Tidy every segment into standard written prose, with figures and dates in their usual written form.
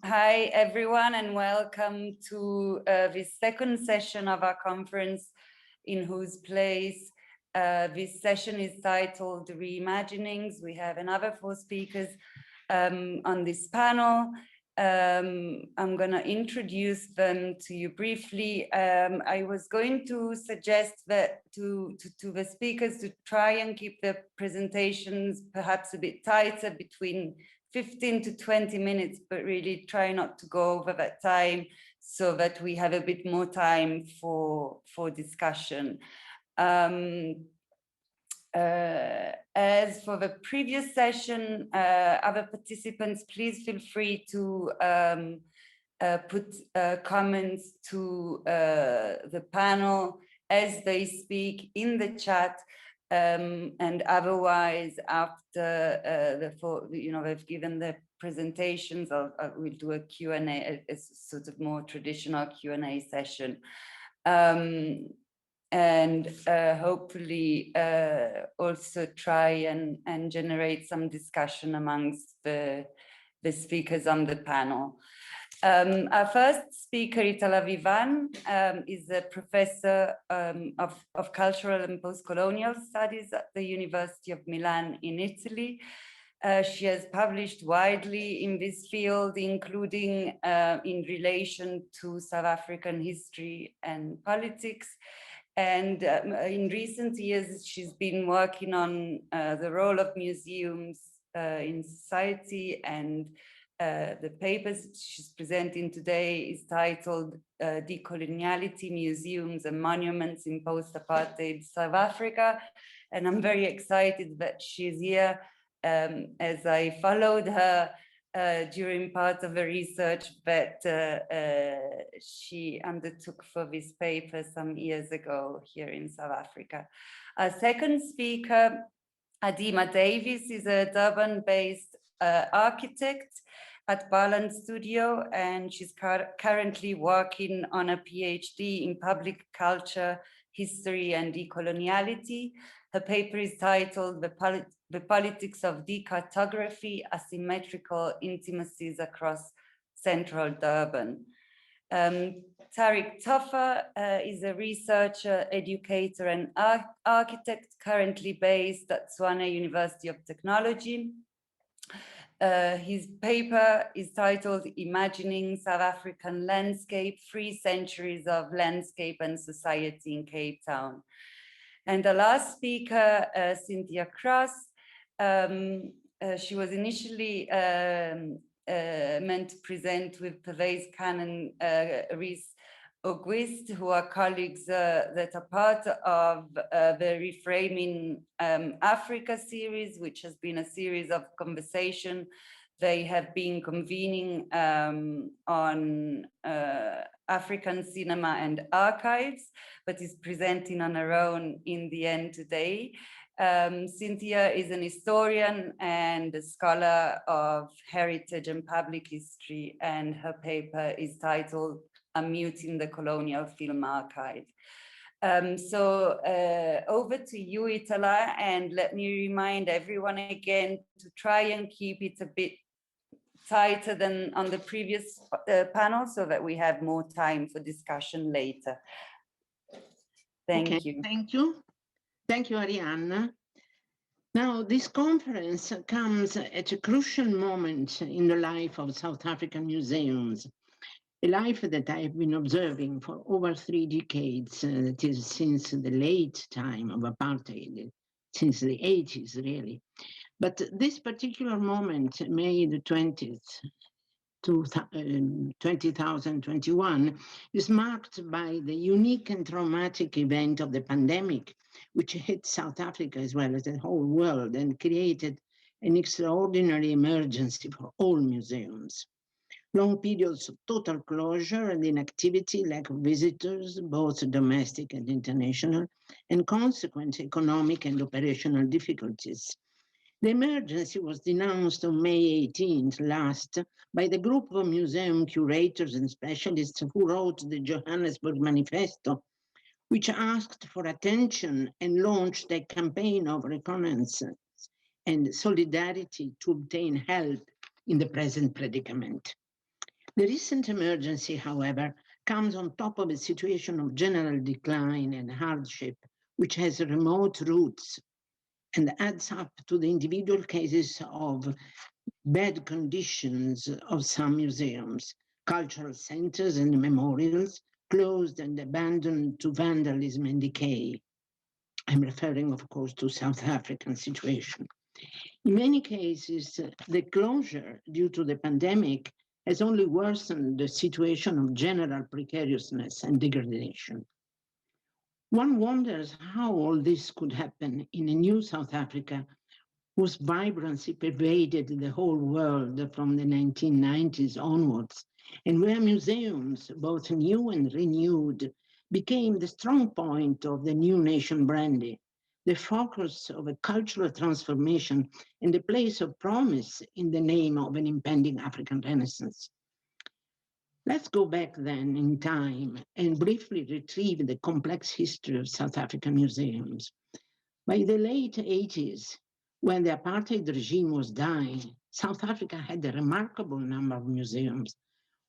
Hi, everyone, and welcome to this second session of our conference, In Whose Place. This session is titled Reimaginings. We have another 4 speakers on this panel. I'm going to introduce them to you briefly. I was going to suggest that to the speakers to try and keep the presentations perhaps a bit tighter, between 15 to 20 minutes, but really try not to go over that time so that we have a bit more time for discussion. As for the previous session, other participants, please feel free to put comments to the panel as they speak in the chat. And otherwise, after they've given the presentations, we'll do a Q&A, a sort of more traditional Q&A session. And hopefully also try and generate some discussion amongst the speakers on the panel. Our first speaker, Itala Vivan, is a professor of cultural and post-colonial studies at the University of Milan in Italy. She has published widely in this field, including in relation to South African history and politics. And in recent years, she's been working on the role of museums in society, and the papers she's presenting today is titled Decoloniality, Museums and Monuments in Post-Apartheid South Africa. And I'm very excited that she's here, as I followed her during part of the research that she undertook for this paper some years ago here in South Africa. Our second speaker, Adima Davies, is a Durban-based architect at Barland Studio, and she's currently working on a PhD in public culture, history and decoloniality. Her paper is titled The Politics of Decartography, Asymmetrical Intimacies Across Central Durban. Tariq Toffa is a researcher, educator and architect currently based at Tshwane University of Technology. His paper is titled Imagining South African Landscape, 3 Centuries of Landscape and Society in Cape Town. And the last speaker, Cynthia Cross, she was initially meant to present with Pervez Khan and Rhys Auguste, who are colleagues that are part of the Reframing Africa series, which has been a series of conversation they have been convening on African cinema and archives, but is presenting on her own in the end today. Cynthia is an historian and a scholar of heritage and public history, and her paper is titled Unmuting the Colonial Film Archive. So over to you, Itala, and let me remind everyone again to try and keep it a bit tighter than on the previous panel so that we have more time for discussion later. Thank you. Thank you. Thank you, Arianna. Now, this conference comes at a crucial moment in the life of South African museums, a life that I have been observing for over 3 decades, that is since the late time of apartheid, since the 80s, really. But this particular moment, May the 20th, 2021, is marked by the unique and traumatic event of the pandemic, which hit South Africa as well as the whole world and created an extraordinary emergency for all museums. Long periods of total closure and inactivity, lack of visitors, both domestic and international, and consequent economic and operational difficulties. The emergency was denounced on May 18th last by the group of museum curators and specialists who wrote the Johannesburg Manifesto, which asked for attention and launched a campaign of reconnaissance and solidarity to obtain help in the present predicament. The recent emergency, however, comes on top of a situation of general decline and hardship, which has remote roots and adds up to the individual cases of bad conditions of some museums, cultural centers and memorials closed and abandoned to vandalism and decay. I'm referring, of course, to South African situation. In many cases, the closure due to the pandemic has only worsened the situation of general precariousness and degradation. One wonders how all this could happen in a new South Africa whose vibrancy pervaded the whole world from the 1990s onwards, and where museums, both new and renewed, became the strong point of the new nation brandy, the focus of a cultural transformation and the place of promise in the name of an impending African Renaissance. Let's go back then in time and briefly retrieve the complex history of South African museums. By the late 80s, when the apartheid regime was dying, South Africa had a remarkable number of museums,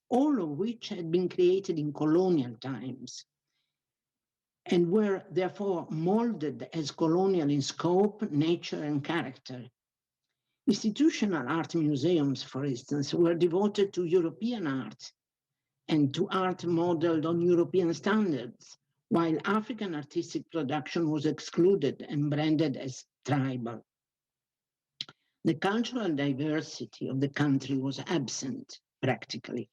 all of which had been created in colonial times and were therefore molded as colonial in scope, nature, and character. Institutional art museums, for instance, were devoted to European art and to art modeled on European standards, while African artistic production was excluded and branded as tribal. The cultural diversity of the country was absent, practically,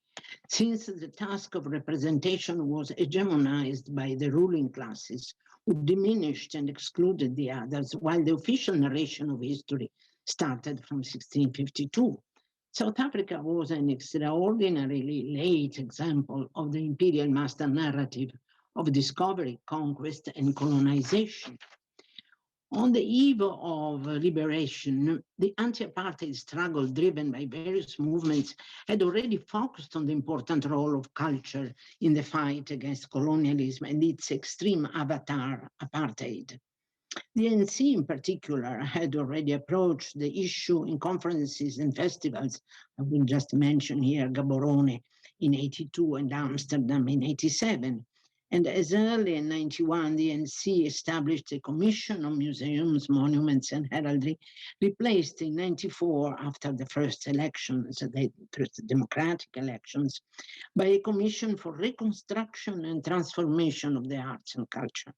since the task of representation was hegemonized by the ruling classes, who diminished and excluded the others, while the official narration of history started from 1652. South Africa was an extraordinarily late example of the imperial master narrative of discovery, conquest, and colonization. On the eve of liberation, the anti-apartheid struggle driven by various movements had already focused on the important role of culture in the fight against colonialism and its extreme avatar, apartheid. The ANC in particular had already approached the issue in conferences and festivals. I will just mention here Gaborone in 82 and Amsterdam in 87. And as early in 91, the ANC established a commission on museums, monuments, and heraldry, replaced in 94 after the first elections, the first democratic elections, by a commission for reconstruction and transformation of the arts and culture.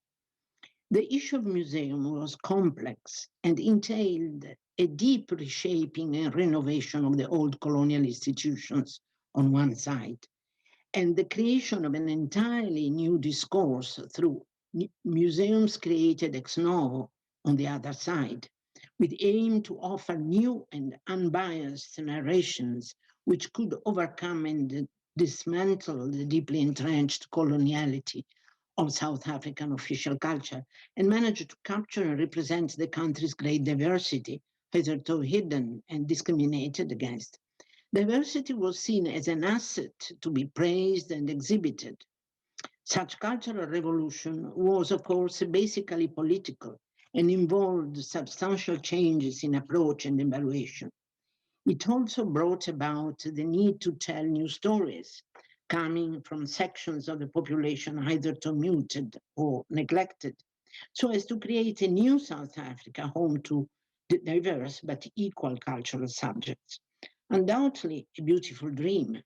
The issue of museum was complex and entailed a deep reshaping and renovation of the old colonial institutions on one side, and the creation of an entirely new discourse through museums created ex novo on the other side, with aim to offer new and unbiased narrations which could overcome and dismantle the deeply entrenched coloniality of South African official culture and manage to capture and represent the country's great diversity, hitherto hidden and discriminated against. Diversity was seen as an asset to be praised and exhibited. Such cultural revolution was, of course, basically political and involved substantial changes in approach and evaluation. It also brought about the need to tell new stories, coming from sections of the population hitherto muted or neglected, so as to create a new South Africa home to diverse but equal cultural subjects. Undoubtedly a beautiful dream,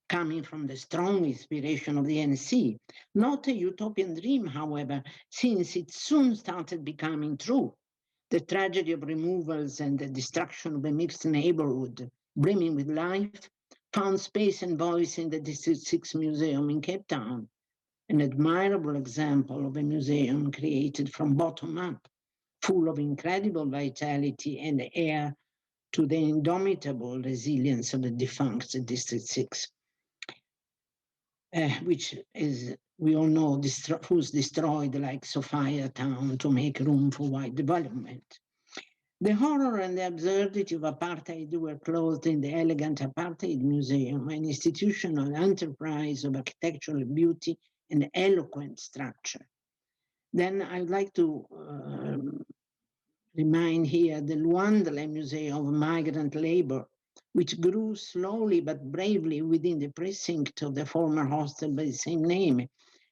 coming from the strong inspiration of the ANC, not a utopian dream, however, since it soon started becoming true. The tragedy of removals and the destruction of a mixed neighborhood brimming with life found space and voice in the District 6 Museum in Cape Town, an admirable example of a museum created from bottom up, full of incredible vitality and heir to the indomitable resilience of the defunct District 6, which is, we all know, who's destroyed like Sophia Town to make room for white development. The horror and the absurdity of apartheid were clothed in the elegant Apartheid Museum, an institutional enterprise of architectural beauty and eloquent structure. Then I'd like to remind here the Luandle Museum of Migrant Labor, which grew slowly but bravely within the precinct of the former hostel by the same name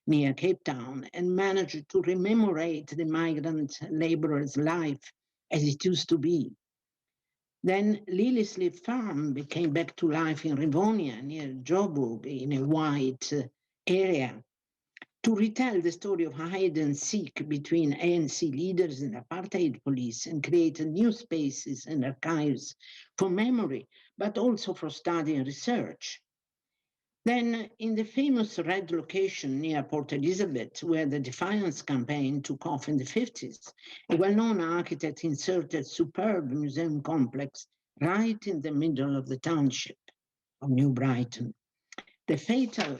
near Cape Town, and managed to commemorate the migrant laborer's life as it used to be. Then Lilliesleaf Farm became back to life in Rivonia near Joburg in a white area to retell the story of hide and seek between ANC leaders and apartheid police, and created new spaces and archives for memory, but also for study and research. Then in the famous Red location near Port Elizabeth, where the Defiance campaign took off in the 50s, a well-known architect inserted superb museum complex right in the middle of the township of New Brighton. The fatal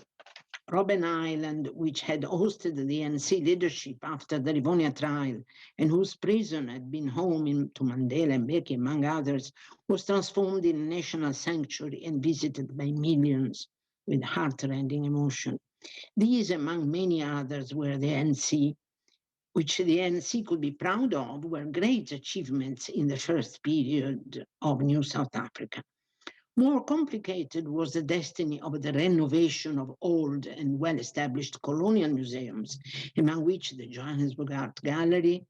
Robben Island, which had hosted the ANC leadership after the Rivonia trial, and whose prison had been home to Mandela and Mbeki, among others, was transformed in a national sanctuary and visited by millions with heart-rending emotion. These, among many others, were the ANC, which the ANC could be proud of, were great achievements in the first period of New South Africa. More complicated was the destiny of the renovation of old and well-established colonial museums, among which the Johannesburg Art Gallery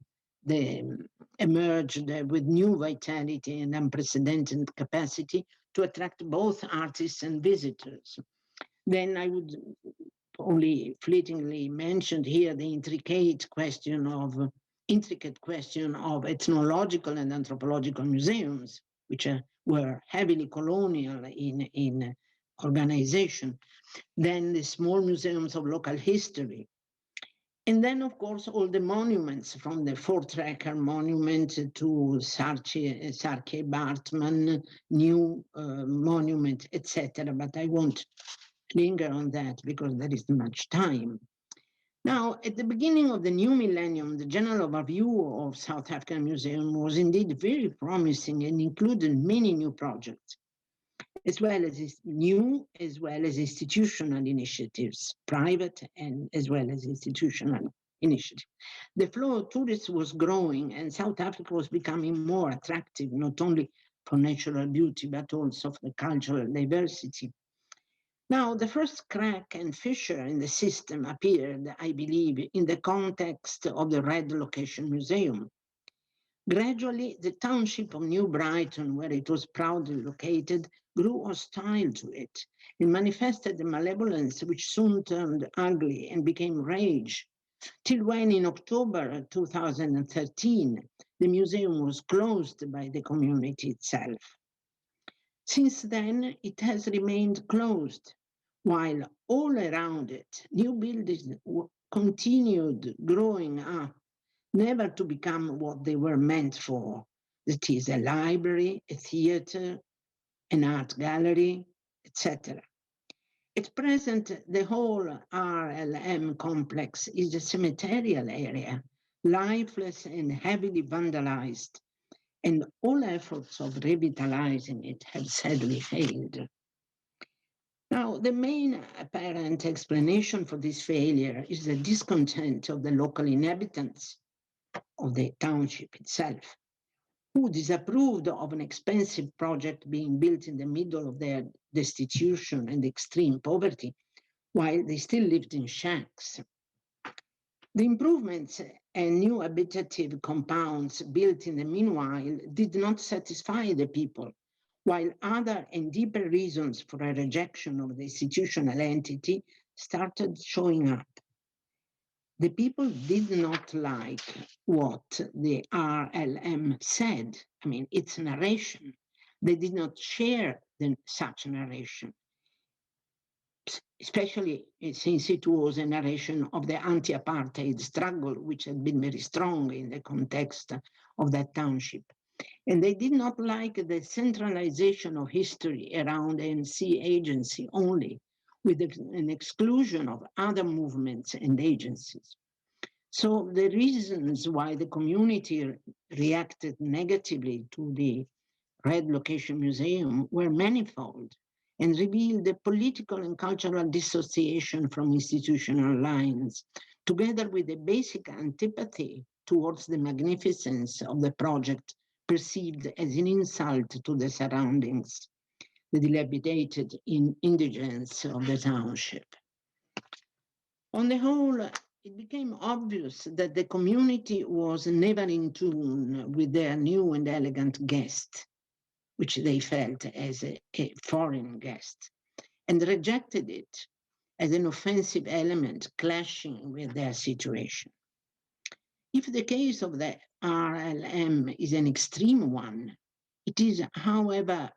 emerged with new vitality and unprecedented capacity to attract both artists and visitors. Then I would only fleetingly mention here the intricate question of ethnological and anthropological museums, which were heavily colonial in organization, then the small museums of local history. And then, of course, all the monuments, from the Voortrekker monument to Saartjie Baartman, new monument, etc. But I won't linger on that because there isn't much time. Now, at the beginning of the new millennium, the general overview of South African Museum was indeed very promising and included many new projects, as well as institutional initiatives, private and as well as institutional initiatives. The flow of tourists was growing, and South Africa was becoming more attractive, not only for natural beauty, but also for the cultural diversity. Now, the first crack and fissure in the system appeared, I believe, in the context of the Red Location Museum. Gradually, the township of New Brighton, where it was proudly located, grew hostile to it and manifested a malevolence which soon turned ugly and became rage, till when in October 2013, the museum was closed by the community itself. Since then, it has remained closed, while all around it, new buildings continued growing up, never to become what they were meant for. That is, a library, a theater, an art gallery, etc. At present, the whole RLM complex is a cemeterial area, lifeless and heavily vandalized, and all efforts of revitalizing it have sadly failed. Now, the main apparent explanation for this failure is the discontent of the local inhabitants of the township itself, who disapproved of an expensive project being built in the middle of their destitution and extreme poverty, while they still lived in shacks. The improvements and new habitative compounds built in the meanwhile did not satisfy the people, while other and deeper reasons for a rejection of the institutional entity started showing up. The people did not like what the RLM said, I mean, its narration. They did not share such narration, especially since it was a narration of the anti-apartheid struggle, which had been very strong in the context of that township. And they did not like the centralization of history around ANC agency only, with an exclusion of other movements and agencies. So the reasons why the community reacted negatively to the Red Location Museum were manifold and revealed the political and cultural dissociation from institutional lines, together with a basic antipathy towards the magnificence of the project perceived as an insult to the surroundings. the dilapidated indigence of the township. On the whole, it became obvious that the community was never in tune with their new and elegant guest, which they felt as a foreign guest, and rejected it as an offensive element clashing with their situation. If the case of the RLM is an extreme one, it is, however,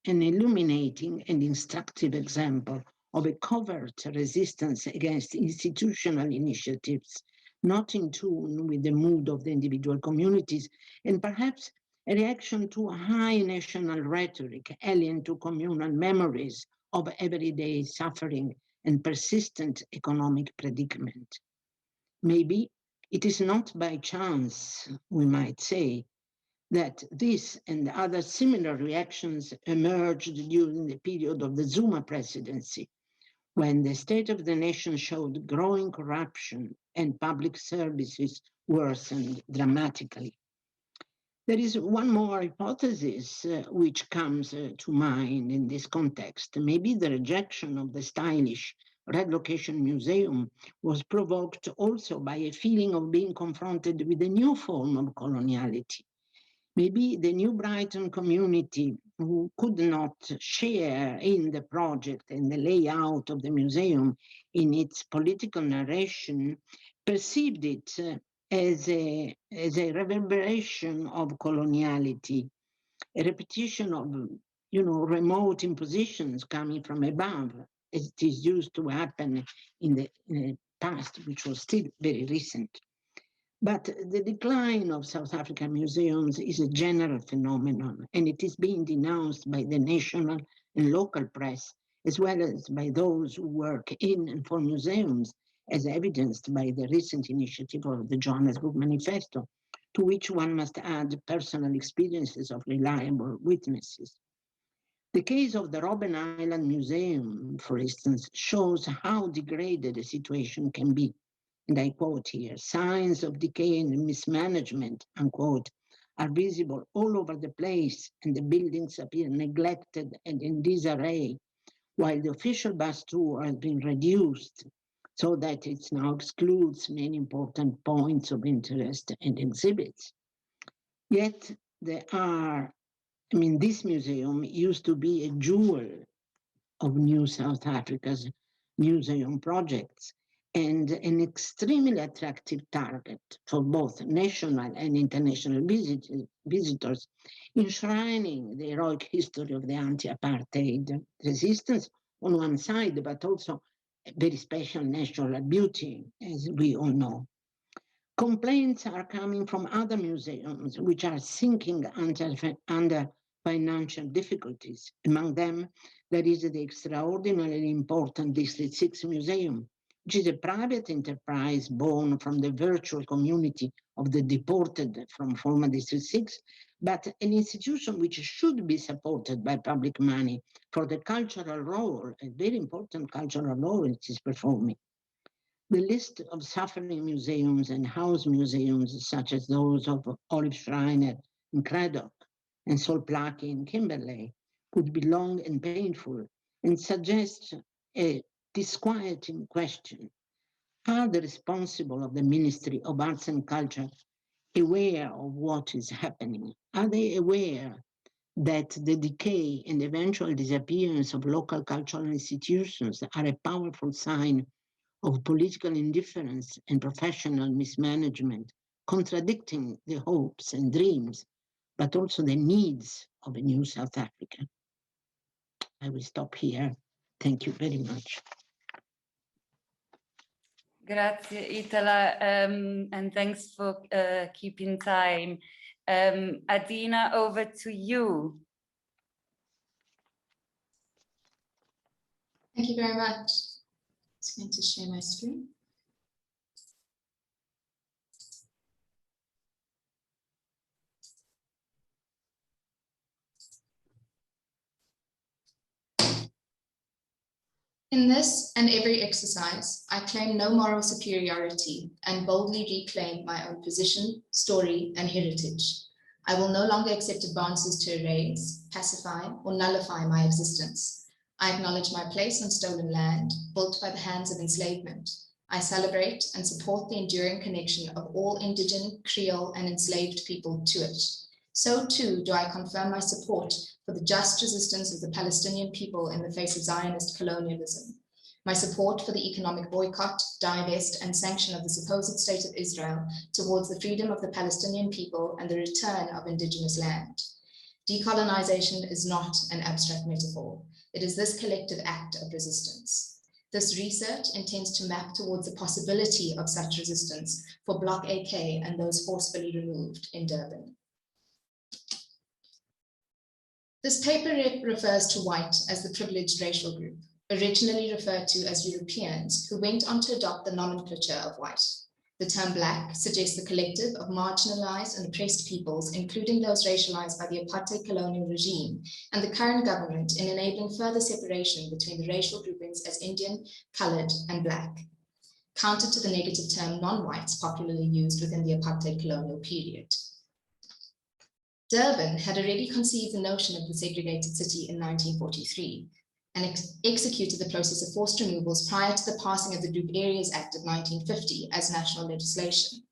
an illuminating and instructive example of a covert resistance against institutional initiatives not in tune with the mood of the individual communities, and perhaps a reaction to a high national rhetoric alien to communal memories of everyday suffering and persistent economic predicament. Maybe it is not by chance, we might say, that this and other similar reactions emerged during the period of the Zuma presidency, when the state of the nation showed growing corruption and public services worsened dramatically. There is one more hypothesis which comes to mind in this context. Maybe the rejection of the stylish Red Location Museum was provoked also by a feeling of being confronted with a new form of coloniality. Maybe the New Brighton community, who could not share in the project and the layout of the museum in its political narration, perceived it as a reverberation of coloniality, a repetition of, remote impositions coming from above, as it is used to happen in the past, which was still very recent. But the decline of South African museums is a general phenomenon, and it is being denounced by the national and local press, as well as by those who work in and for museums, as evidenced by the recent initiative of the Johannesburg Manifesto, to which one must add personal experiences of reliable witnesses. The case of the Robben Island Museum, for instance, shows how degraded the situation can be. And I quote here, signs of decay and mismanagement, unquote, are visible all over the place, and the buildings appear neglected and in disarray, while the official bus tour has been reduced so that it now excludes many important points of interest and exhibits. Yet this museum used to be a jewel of New South Africa's museum projects, and an extremely attractive target for both national and international visitors, enshrining the heroic history of the anti-apartheid resistance on one side, but also a very special natural beauty, as we all know. Complaints are coming from other museums which are sinking under financial difficulties. Among them, there is the extraordinarily important District 6 Museum, which is a private enterprise born from the virtual community of the deported from former District 6, but an institution which should be supported by public money for the cultural role, a very important cultural role it is performing. The list of suffering museums and house museums, such as those of Olive Schreiner in Cradock and Sol Plaatje in Kimberley, could be long and painful and suggest a disquieting question. Are the responsible of the Ministry of Arts and Culture aware of what is happening? Are they aware that the decay and eventual disappearance of local cultural institutions are a powerful sign of political indifference and professional mismanagement, contradicting the hopes and dreams, but also the needs of a new South Africa? I will stop here. Thank you very much. Grazie, Itala, and thanks for keeping time. Adina, over to you. Thank you very much. I'm going to share my screen. In this and every exercise, I claim no moral superiority and boldly reclaim my own position, story, and heritage. I will no longer accept advances to erase, pacify, or nullify my existence. I acknowledge my place on stolen land, built by the hands of enslavement. I celebrate and support the enduring connection of all indigenous, Creole, and enslaved people to it. So too do I confirm my support for the just resistance of the Palestinian people in the face of Zionist colonialism, my support for the economic boycott, divest, and sanction of the supposed state of Israel towards the freedom of the Palestinian people and the return of indigenous land. Decolonization is not an abstract metaphor. It is this collective act of resistance. This research intends to map towards the possibility of such resistance for Bloc AK and those forcefully removed in Durban. This paper refers to white as the privileged racial group, originally referred to as Europeans, who went on to adopt the nomenclature of white. The term black suggests the collective of marginalized and oppressed peoples, including those racialized by the apartheid colonial regime and the current government, in enabling further separation between the racial groupings as Indian, colored, and black, counter to the negative term non-whites popularly used within the apartheid colonial period. Durban had already conceived the notion of the segregated city in 1943 and executed the process of forced removals prior to the passing of the Group Areas Act of 1950 as national legislation.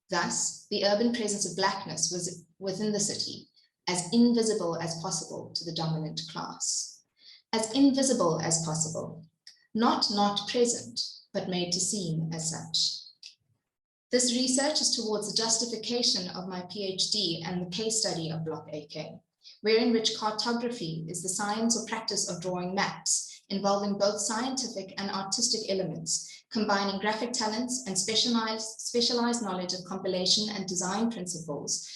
Thus, the urban presence of blackness was within the city as invisible as possible to the dominant class. As invisible as possible, not present, but made to seem as such. This research is towards the justification of my PhD and the case study of Bloc AK, wherein which cartography is the science or practice of drawing maps involving both scientific and artistic elements, combining graphic talents and specialized knowledge of compilation and design principles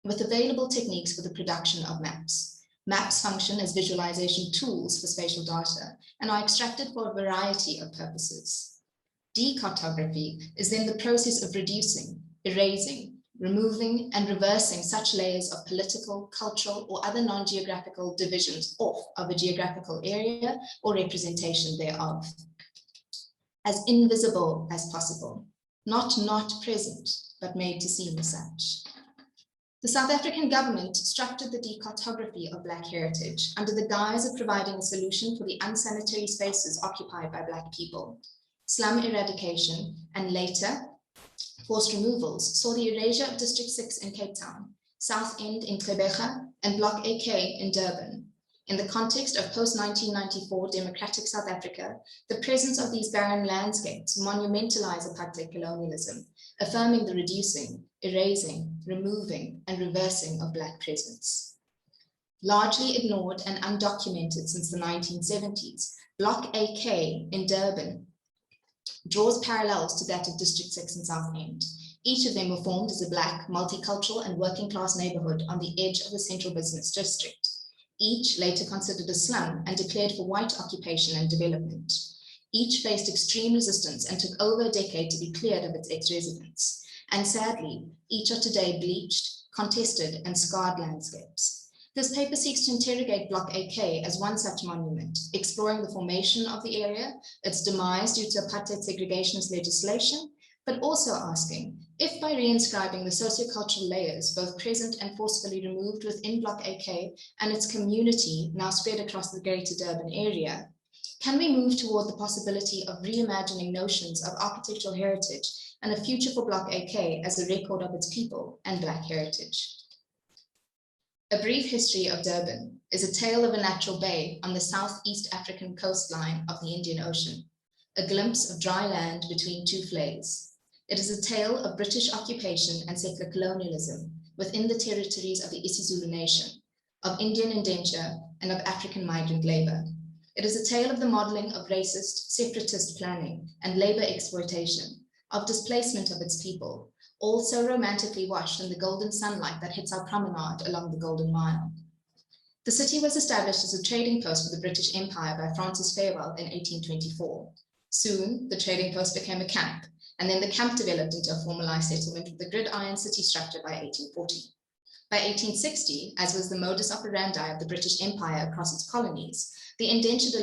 with available techniques for the production of maps. Maps function as visualization tools for spatial data and are extracted for a variety of purposes. Decartography is then the process of reducing, erasing, removing, and reversing such layers of political, cultural, or other non-geographical divisions off of a geographical area or representation thereof. As invisible as possible, not present, but made to seem as such. The South African government structured the decartography of Black heritage under the guise of providing a solution for the unsanitary spaces occupied by Black people. Slum eradication, and later, forced removals saw the erasure of District 6 in Cape Town, South End in Gqeberha, and Bloc AK in Durban. In the context of post-1994 democratic South Africa, the presence of these barren landscapes monumentalize apartheid colonialism, affirming the reducing, erasing, removing, and reversing of Black presence. Largely ignored and undocumented since the 1970s, Bloc AK in Durban draws parallels to that of District 6 in South End. Each of them were formed as a Black, multicultural, and working class neighborhood on the edge of the central business district. Each later considered a slum and declared for white occupation and development. Each faced extreme resistance and took over a decade to be cleared of its ex-residents. And sadly, each are today bleached, contested, and scarred landscapes. This paper seeks to interrogate Bloc AK as one such monument, exploring the formation of the area, its demise due to apartheid segregationist legislation, but also asking if by reinscribing the sociocultural layers, both present and forcefully removed within Bloc AK and its community now spread across the greater Durban area, can we move toward the possibility of reimagining notions of architectural heritage and a future for Bloc AK as a record of its people and Black heritage? A Brief History of Durban is a tale of a natural bay on the southeast African coastline of the Indian Ocean, a glimpse of dry land between two flays. It is a tale of British occupation and settler colonialism within the territories of the isiZulu nation, of Indian indenture, and of African migrant labor. It is a tale of the modeling of racist, separatist planning and labor exploitation, of displacement of its people, all so romantically washed in the golden sunlight that hits our promenade along the Golden Mile. The city was established as a trading post for the British Empire by Francis Farewell in 1824. Soon, the trading post became a camp, and then the camp developed into a formalized settlement with the gridiron city structure by 1840. By 1860, as was the modus operandi of the British Empire across its colonies, the indentured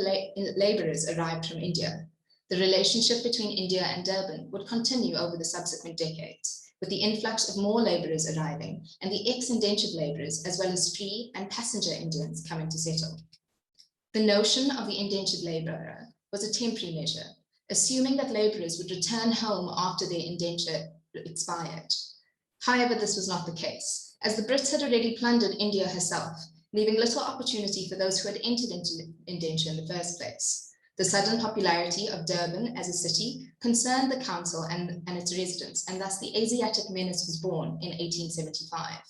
laborers arrived from India. The relationship between India and Durban would continue over the subsequent decades, with the influx of more laborers arriving and the ex-indentured laborers, as well as free and passenger Indians coming to settle. The notion of the indentured laborer was a temporary measure, assuming that laborers would return home after their indenture expired. However, this was not the case, as the Brits had already plundered India herself, leaving little opportunity for those who had entered into indenture in the first place. The sudden popularity of Durban as a city concerned the council and its residents, and thus the Asiatic Menace was born in 1875.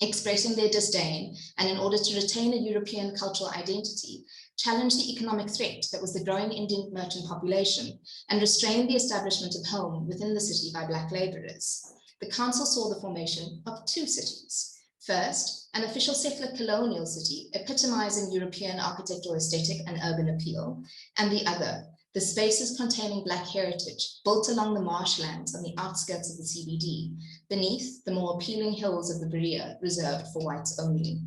Expressing their disdain, and in order to retain a European cultural identity, challenged the economic threat that was the growing Indian merchant population and restrained the establishment of home within the city by Black laborers. The council saw the formation of two cities. First, an official settler colonial city epitomizing European architectural aesthetic and urban appeal, and the other, the spaces containing Black heritage built along the marshlands on the outskirts of the CBD, beneath the more appealing hills of the Berea reserved for whites only.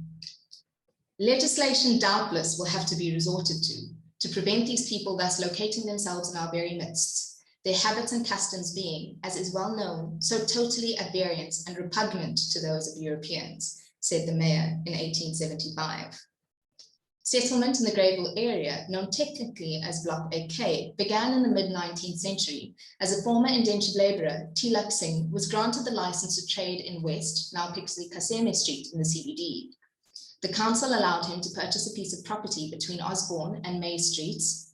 Legislation doubtless will have to be resorted to prevent these people thus locating themselves in our very midst, their habits and customs being, as is well known, so totally at variance and repugnant to those of Europeans, said the mayor in 1875. Settlement in the Greyville area, known technically as Block AK, began in the mid-19th century as a former indentured laborer, Tilak Singh, was granted the license to trade in West, now Pixley Kaseme Street in the CBD. The council allowed him to purchase a piece of property between Osborne and May Streets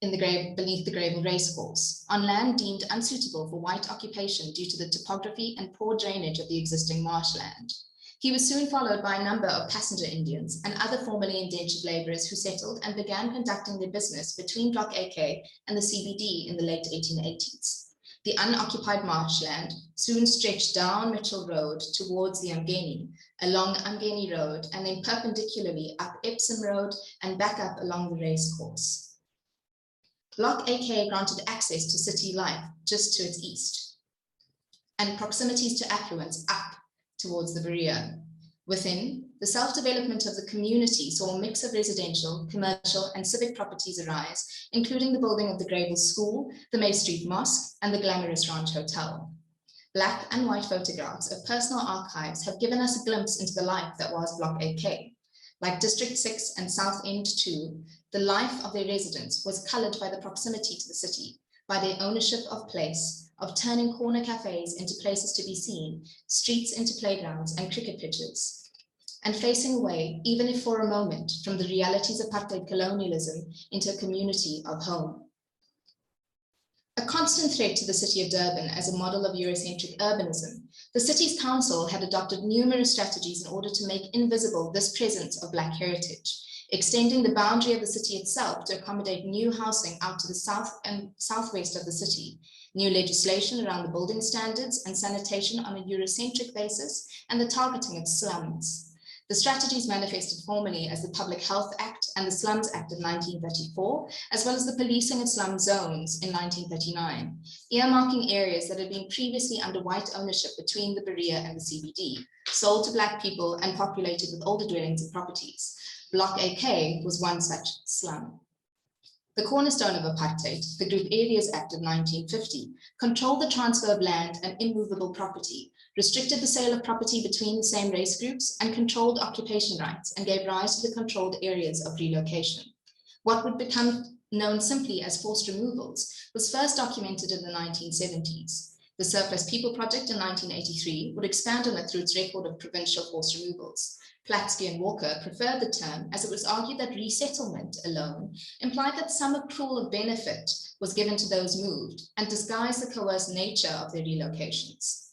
beneath the Greyville Racecourse, on land deemed unsuitable for white occupation due to the topography and poor drainage of the existing marshland. He was soon followed by a number of passenger Indians and other formerly indentured laborers who settled and began conducting their business between Block AK and the CBD in the late 1880s. The unoccupied marshland soon stretched down Mitchell Road towards the Umgeni, along Umgeni Road, and then perpendicularly up Epsom Road and back up along the racecourse. Block AK granted access to city life just to its east, and proximities to affluence up towards the Berea. Within, the self-development of the community saw a mix of residential, commercial, and civic properties arise, including the building of the Greyville School, the May Street Mosque, and the glamorous Ranch Hotel. Black and white photographs of personal archives have given us a glimpse into the life that was Block AK. Like District 6 and South End 2, the life of their residents was colored by the proximity to the city, by their ownership of place, of turning corner cafes into places to be seen, streets into playgrounds and cricket pitches, and facing away, even if for a moment, from the realities of apartheid colonialism into a community of home. A constant threat to the city of Durban as a model of Eurocentric urbanism, the city's council had adopted numerous strategies in order to make invisible this presence of Black heritage, extending the boundary of the city itself to accommodate new housing out to the south and southwest of the city, new legislation around the building standards and sanitation on a Eurocentric basis, and the targeting of slums. The strategies manifested formally as the Public Health Act and the Slums Act of 1934, as well as the Policing of Slum Zones in 1939, earmarking areas that had been previously under white ownership between the Berea and the CBD, sold to Black people and populated with older dwellings and properties. Block AK was one such slum. The cornerstone of apartheid, the Group Areas Act of 1950, controlled the transfer of land and immovable property, restricted the sale of property between the same race groups, and controlled occupation rights and gave rise to the controlled areas of relocation. What would become known simply as forced removals was first documented in the 1970s. The Surplus People Project in 1983 would expand on it through its record of provincial forced removals. Platsky and Walker preferred the term as it was argued that resettlement alone implied that some accrual of benefit was given to those moved and disguised the coerced nature of their relocations.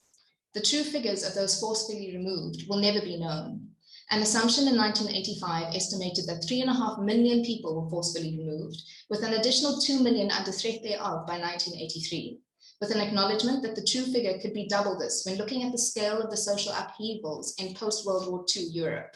The true figures of those forcefully removed will never be known. An assumption in 1985 estimated that 3.5 million people were forcefully removed, with an additional 2 million under threat thereof by 1983. With an acknowledgement that the true figure could be double this when looking at the scale of the social upheavals in post-World War II Europe.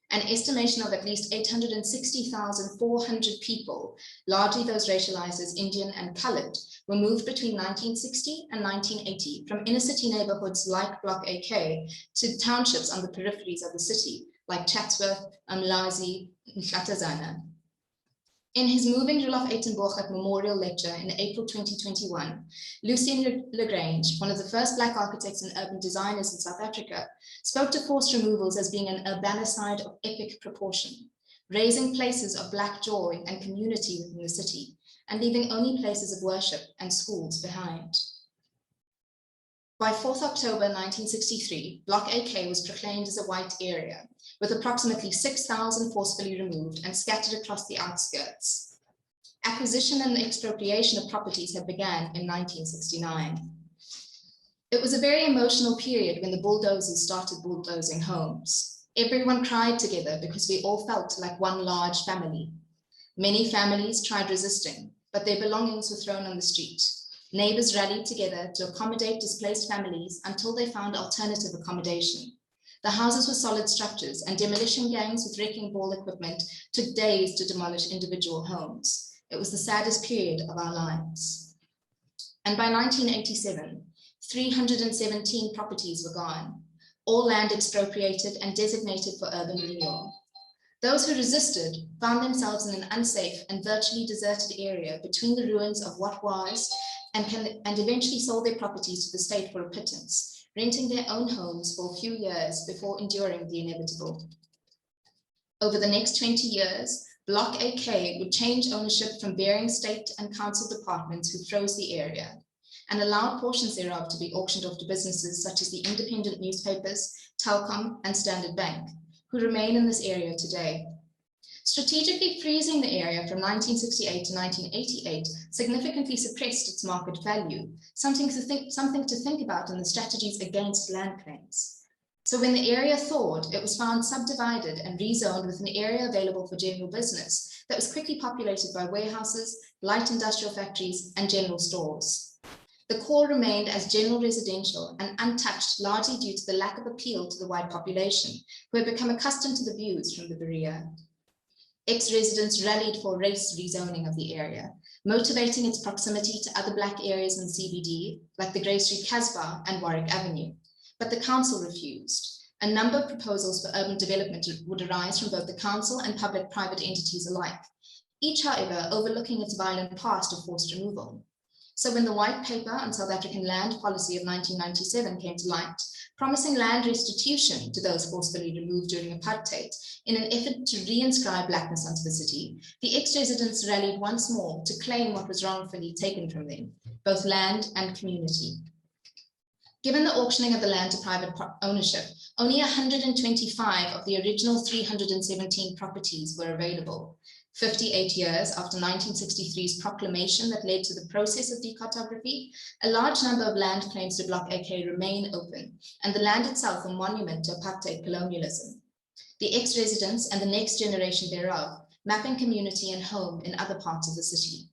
An estimation of at least 860,400 people, largely those racialized as Indian and colored, were moved between 1960 and 1980 from inner city neighborhoods like Block AK to townships on the peripheries of the city, like Chatsworth, Umlazi, and Mhlatazana. In his moving Roelof Uytenbogaert Memorial Lecture in April 2021, Lucien Lagrange, one of the first Black architects and urban designers in South Africa, spoke to forced removals as being an urbanicide of epic proportion, raising places of Black joy and community within the city, and leaving only places of worship and schools behind. By 4th October 1963, Block AK was proclaimed as a white area, with approximately 6,000 forcefully removed and scattered across the outskirts. Acquisition and expropriation of properties had begun in 1969. It was a very emotional period when the bulldozers started bulldozing homes. Everyone cried together because we all felt like one large family. Many families tried resisting, but their belongings were thrown on the street. Neighbors rallied together to accommodate displaced families until they found alternative accommodation. The houses were solid structures, and demolition gangs with wrecking ball equipment took days to demolish individual homes. It was the saddest period of our lives. And by 1987, 317 properties were gone, all land expropriated and designated for urban renewal. Those who resisted found themselves in an unsafe and virtually deserted area between the ruins of what was, and eventually sold their properties to the state for a pittance, renting their own homes for a few years before enduring the inevitable. Over the next 20 years, Block AK would change ownership from varying state and council departments who froze the area, and allowed portions thereof to be auctioned off to businesses such as the independent newspapers, Telkom, and Standard Bank, who remain in this area today. Strategically freezing the area from 1968 to 1988 significantly suppressed its market value, something to think about in the strategies against land claims. So when the area thawed, it was found subdivided and rezoned with an area available for general business that was quickly populated by warehouses, light industrial factories, and general stores. The core remained as general residential and untouched, largely due to the lack of appeal to the white population, who had become accustomed to the views from the Berea. Ex-residents rallied for race rezoning of the area, motivating its proximity to other Black areas in CBD, like the Grey Street Casbah and Warwick Avenue, but the council refused. A number of proposals for urban development would arise from both the council and public-private entities alike, each, however, overlooking its violent past of forced removal. So when the White Paper on South African Land Policy of 1997 came to light, promising land restitution to those forcefully removed during apartheid in an effort to reinscribe Blackness onto the city, the ex-residents rallied once more to claim what was wrongfully taken from them, both land and community. Given the auctioning of the land to private ownership, only 125 of the original 317 properties were available. 58 years after 1963's proclamation that led to the process of decartography, a large number of land claims to Block AK remain open, and the land itself a monument to apartheid colonialism. The ex-residents and the next generation thereof, mapping community and home in other parts of the city.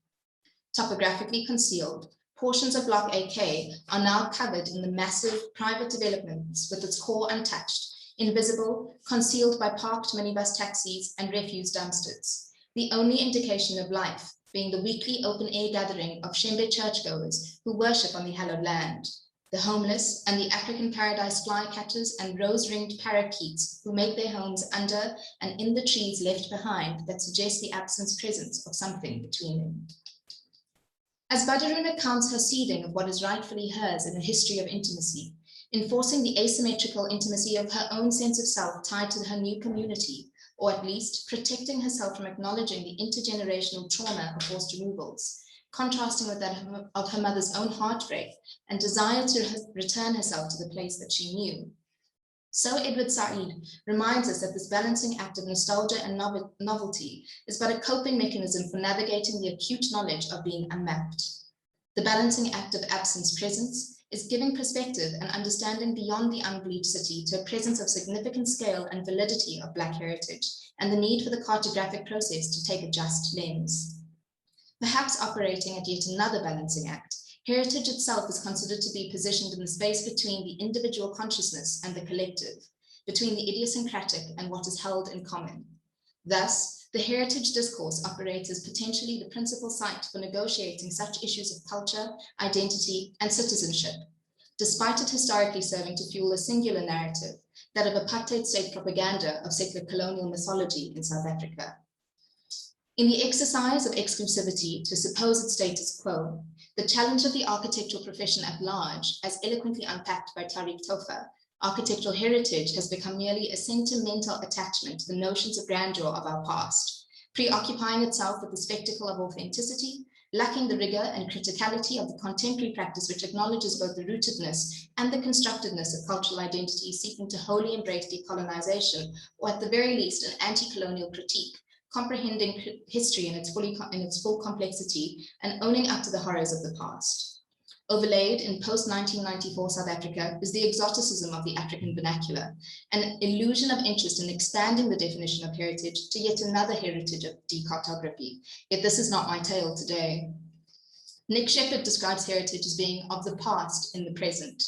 Topographically concealed, portions of Block AK are now covered in the massive private developments with its core untouched, invisible, concealed by parked minibus taxis and refuse dumpsters. The only indication of life being the weekly open-air gathering of Shembe churchgoers who worship on the hallowed land, the homeless and the African paradise flycatchers and rose-ringed parakeets who make their homes under and in the trees left behind that suggest the presence of something between them. As Badarun recounts her seeding of what is rightfully hers in a history of intimacy, enforcing the asymmetrical intimacy of her own sense of self tied to her new community, or at least protecting herself from acknowledging the intergenerational trauma of forced removals, contrasting with that of her mother's own heartbreak and desire to return herself to the place that she knew. So Edward Said reminds us that this balancing act of nostalgia and novelty is but a coping mechanism for navigating the acute knowledge of being unmapped. The balancing act of absence-presence is giving perspective and understanding beyond the unbelieved city to a presence of significant scale and validity of Black heritage, and the need for the cartographic process to take a just lens. Perhaps operating at yet another balancing act, heritage itself is considered to be positioned in the space between the individual consciousness and the collective, between the idiosyncratic and what is held in common. Thus, the heritage discourse operates as potentially the principal site for negotiating such issues of culture, identity, and citizenship, despite it historically serving to fuel a singular narrative, that of apartheid state propaganda of settler colonial mythology in South Africa. In the exercise of exclusivity to supposed status quo, the challenge of the architectural profession at large, as eloquently unpacked by Tariq Tofa, architectural heritage has become merely a sentimental attachment to the notions of grandeur of our past, preoccupying itself with the spectacle of authenticity, lacking the rigor and criticality of the contemporary practice which acknowledges both the rootedness and the constructedness of cultural identity seeking to wholly embrace decolonization, or at the very least an anti-colonial critique, comprehending history in its full complexity and owning up to the horrors of the past. Overlaid in post-1994 South Africa is the exoticism of the African vernacular, an illusion of interest in expanding the definition of heritage to yet another heritage of decartography. Yet this is not my tale today. Nick Shepherd describes heritage as being of the past in the present,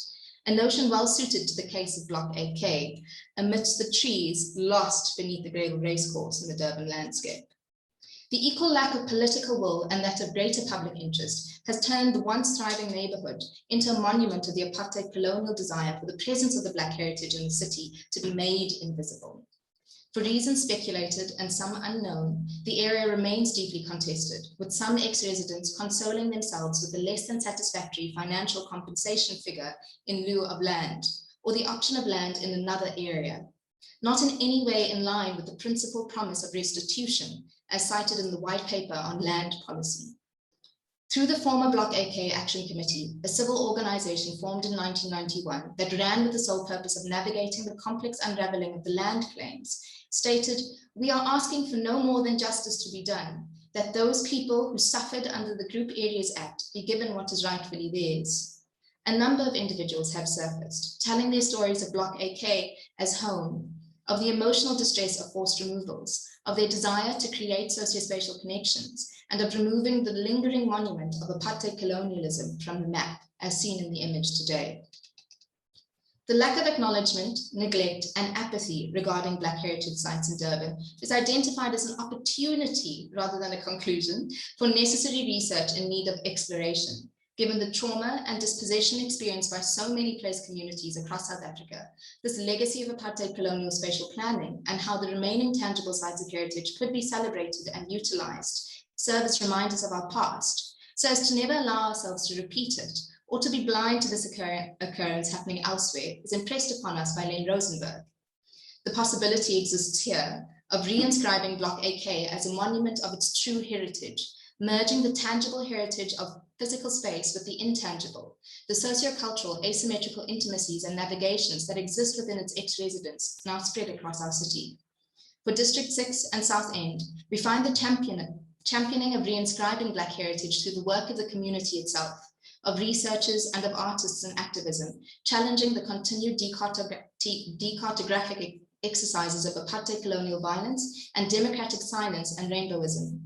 a notion well suited to the case of Block AK, amidst the trees lost beneath the Gravel Racecourse in the Durban landscape. The equal lack of political will and that of greater public interest has turned the once thriving neighborhood into a monument of the apartheid colonial desire for the presence of the Black heritage in the city to be made invisible. For reasons speculated and some unknown, the area remains deeply contested, with some ex-residents consoling themselves with a less than satisfactory financial compensation figure in lieu of land, or the option of land in another area, not in any way in line with the principal promise of restitution, as cited in the white paper on land policy. Through the former Block AK Action Committee, a civil organization formed in 1991 that ran with the sole purpose of navigating the complex unraveling of the land claims, stated, "We are asking for no more than justice to be done, that those people who suffered under the Group Areas Act be given what is rightfully theirs." A number of individuals have surfaced, telling their stories of Block AK as home, of the emotional distress of forced removals, of their desire to create sociospatial connections, and of removing the lingering monument of apartheid colonialism from the map, as seen in the image today. The lack of acknowledgement, neglect, and apathy regarding Black heritage sites in Durban is identified as an opportunity rather than a conclusion for necessary research in need of exploration, given the trauma and dispossession experienced by so many place communities across South Africa, this legacy of apartheid colonial spatial planning and how the remaining tangible sites of heritage could be celebrated and utilized serve as reminders of our past, so as to never allow ourselves to repeat it or to be blind to this occurrence happening elsewhere is impressed upon us by Len Rosenberg. The possibility exists here of reinscribing Block AK as a monument of its true heritage, merging the tangible heritage of physical space with the intangible, the sociocultural asymmetrical intimacies and navigations that exist within its ex-residents now spread across our city. For District 6 and South End, we find the championing of reinscribing Black heritage through the work of the community itself, of researchers and of artists and activism, challenging the continued decartographic exercises of apartheid colonial violence and democratic silence and rainbowism.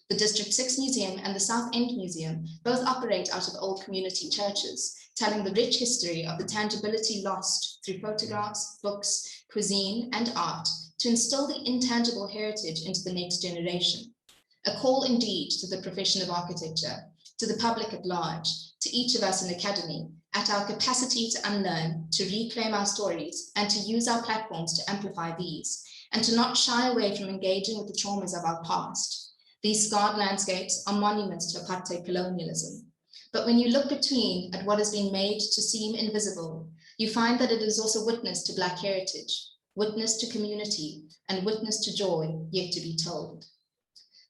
The District 6 Museum and the South End Museum both operate out of old community churches, telling the rich history of the tangibility lost through photographs, books, cuisine, and art to instill the intangible heritage into the next generation. A call indeed to the profession of architecture, to the public at large, to each of us in Academy, at our capacity to unlearn, to reclaim our stories, and to use our platforms to amplify these, and to not shy away from engaging with the traumas of our past. These scarred landscapes are monuments to apartheid colonialism. But when you look between at what has been made to seem invisible, you find that it is also witness to Black heritage, witness to community, and witness to joy yet to be told.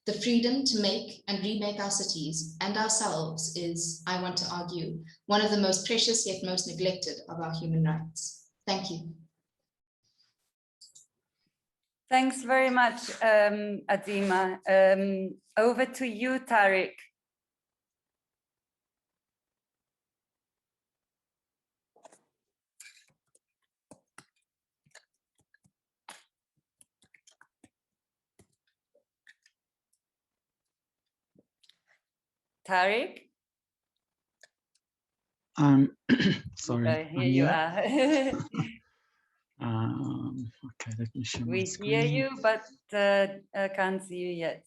The freedom to make and remake our cities and ourselves is, I want to argue, one of the most precious yet most neglected of our human rights. Thank you. Thanks very much, Adima. Over to you, Tariq. Tariq? Sorry. Here you are. Okay, let me share my We screen. hear you, but I can't see you yet.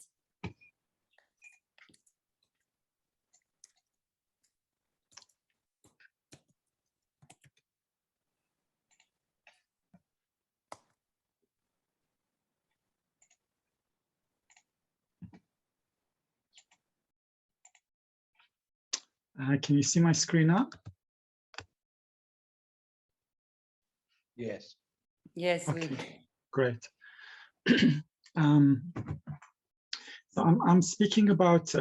Can you see my screen now? Yes. Yes, we Okay, great. So I'm speaking about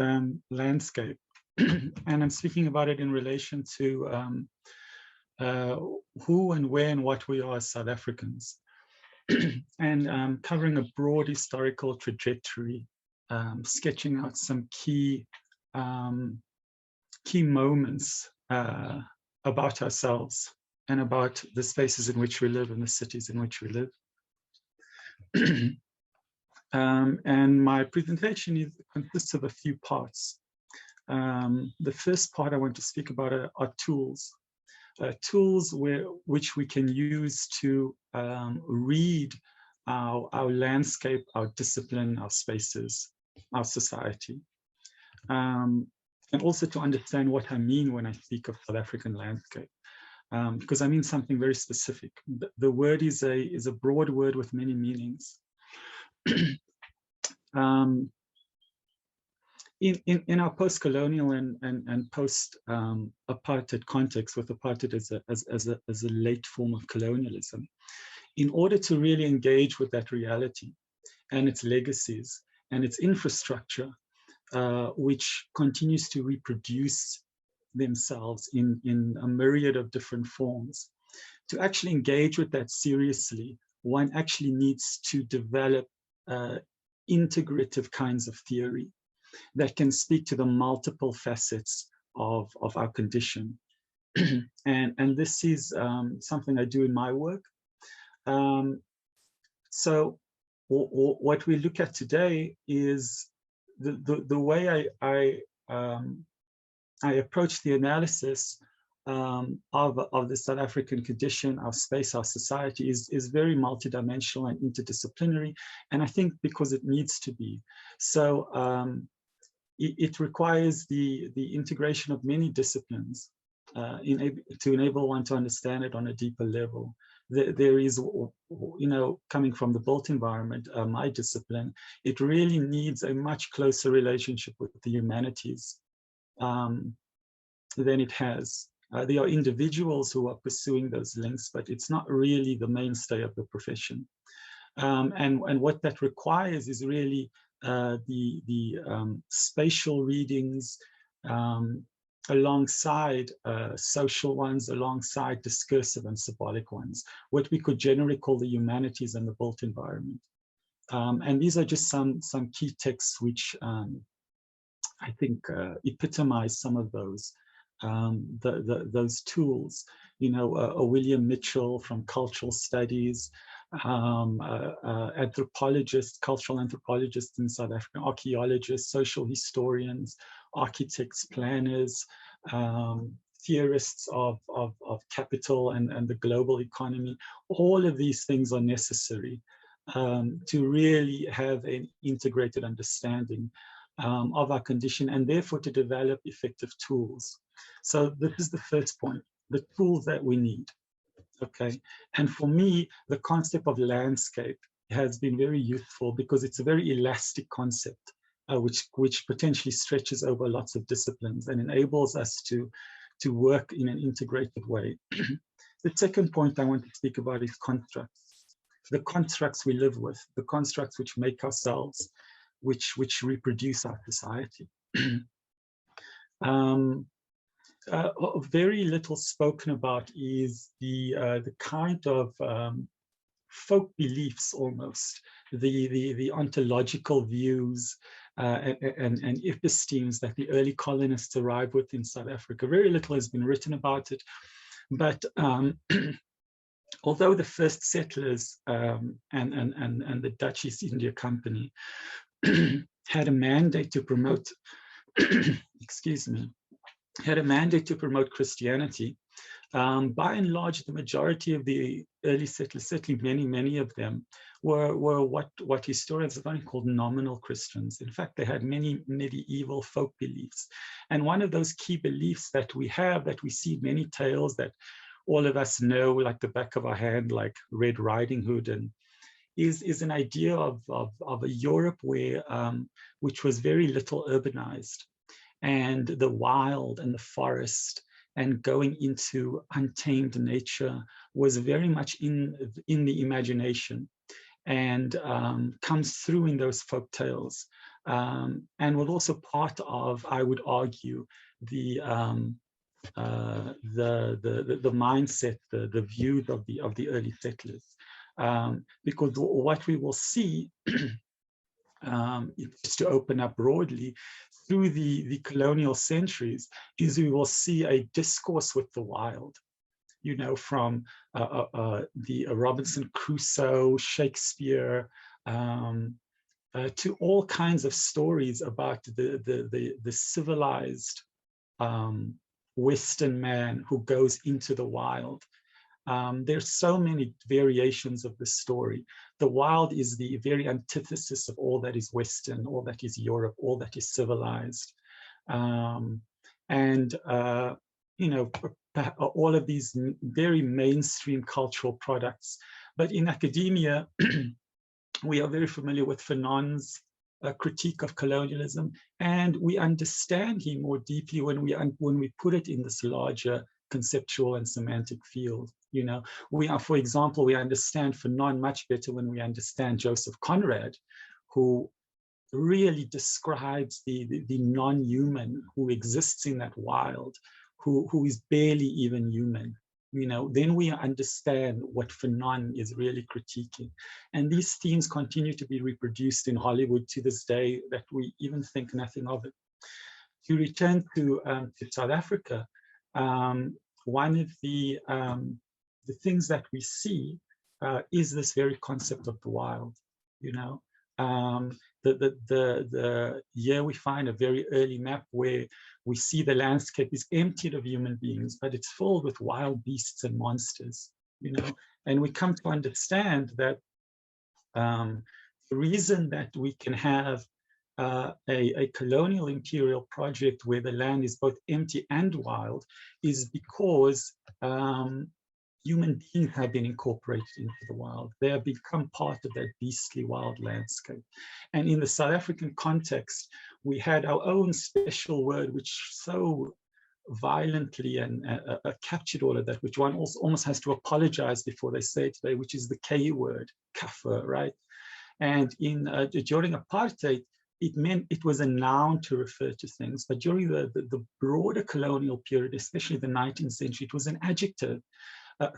landscape, and I'm speaking about it in relation to who and where and what we are as South Africans, and covering a broad historical trajectory, sketching out some key moments about ourselves and about the spaces in which we live and the cities in which we live. And my presentation consists of a few parts. The first part I want to speak about are tools. Tools which we can use to read our landscape, our discipline, our spaces, our society. And also to understand what I mean when I speak of South African landscape. Because I mean something very specific. The word is a broad word with many meanings. In our post-colonial and post-apartheid context, with apartheid as a late form of colonialism, in order to really engage with that reality and its legacies and its infrastructure, which continues to reproduce themselves in a myriad of different forms, to actually engage with that seriously, one actually needs to develop integrative kinds of theory that can speak to the multiple facets of our condition. and this is something I do in my work. So what we look at today is the way I approach the analysis of the South African condition, our space, our society is very multidimensional and interdisciplinary, and I think because it needs to be. So it requires the integration of many disciplines to enable one to understand it on a deeper level. There is, coming from the built environment, my discipline, it really needs a much closer relationship with the humanities than it has. There are individuals who are pursuing those links, but it's not really the mainstay of the profession. And what that requires is really the spatial readings alongside social ones, alongside discursive and symbolic ones, what we could generally call the humanities and the built environment. And these are just some key texts which I think epitomize some of those tools. A William Mitchell from Cultural Studies, anthropologists, cultural anthropologists in South Africa, archaeologists, social historians, architects, planners, theorists of capital and the global economy. All of these things are necessary to really have an integrated understanding of our condition, and therefore to develop effective tools. So this is the first point, the tools that we need. Okay, and for me, the concept of landscape has been very useful because it's a very elastic concept, which potentially stretches over lots of disciplines and enables us to work in an integrated way. The second point I want to speak about is constructs. The constructs we live with, the constructs which make ourselves, which reproduce our society. Very little spoken about is the kind of folk beliefs, almost the ontological views and epistemes that the early colonists arrived with in South Africa. Very little has been written about it, but although the first settlers and the Dutch East India Company had a mandate to promote, excuse me, had a mandate to promote Christianity, by and large, the majority of the early settlers, certainly many of them, were what historians have only called nominal Christians. In fact, they had many medieval folk beliefs. And one of those key beliefs that we have, that we see many tales that all of us know like the back of our hand, like Red Riding Hood, and is an idea of a Europe where which was very little urbanized. and the wild and the forest and going into untamed nature was very much in the imagination, and comes through in those folk tales, and was also part of, I would argue, the mindset, the views of the early settlers, because what we will see, just to open up broadly, through the colonial centuries, is we will see a discourse with the wild, you know, from the Robinson Crusoe, Shakespeare, to all kinds of stories about the civilized Western man who goes into the wild. There's so many variations of the story. The wild is the very antithesis of all that is Western, all that is Europe, all that is civilized. You know, all of these very mainstream cultural products. But in academia, we are very familiar with Fanon's critique of colonialism, and we understand him more deeply when we put it in this larger conceptual and semantic field. You know, for example, we understand Fanon much better when we understand Joseph Conrad, who really describes the non-human who exists in that wild, who is barely even human. You know, then we understand what Fanon is really critiquing. And these themes continue to be reproduced in Hollywood to this day, that we even think nothing of it. To return to South Africa, one of the things that we see is this very concept of the wild. You know, here we find a very early map where we see the landscape is emptied of human beings, but it's filled with wild beasts and monsters, you know. And we come to understand that the reason that we can have a colonial imperial project where the land is both empty and wild is because human beings have been incorporated into the wild. They have become part of that beastly wild landscape. And in the South African context, we had our own special word, which so violently and captured all of that, which one also almost has to apologize before they say it today, which is the K word, kafir, right? And during apartheid, it was a noun to refer to things, but during the broader colonial period, especially the 19th century, it was an adjective.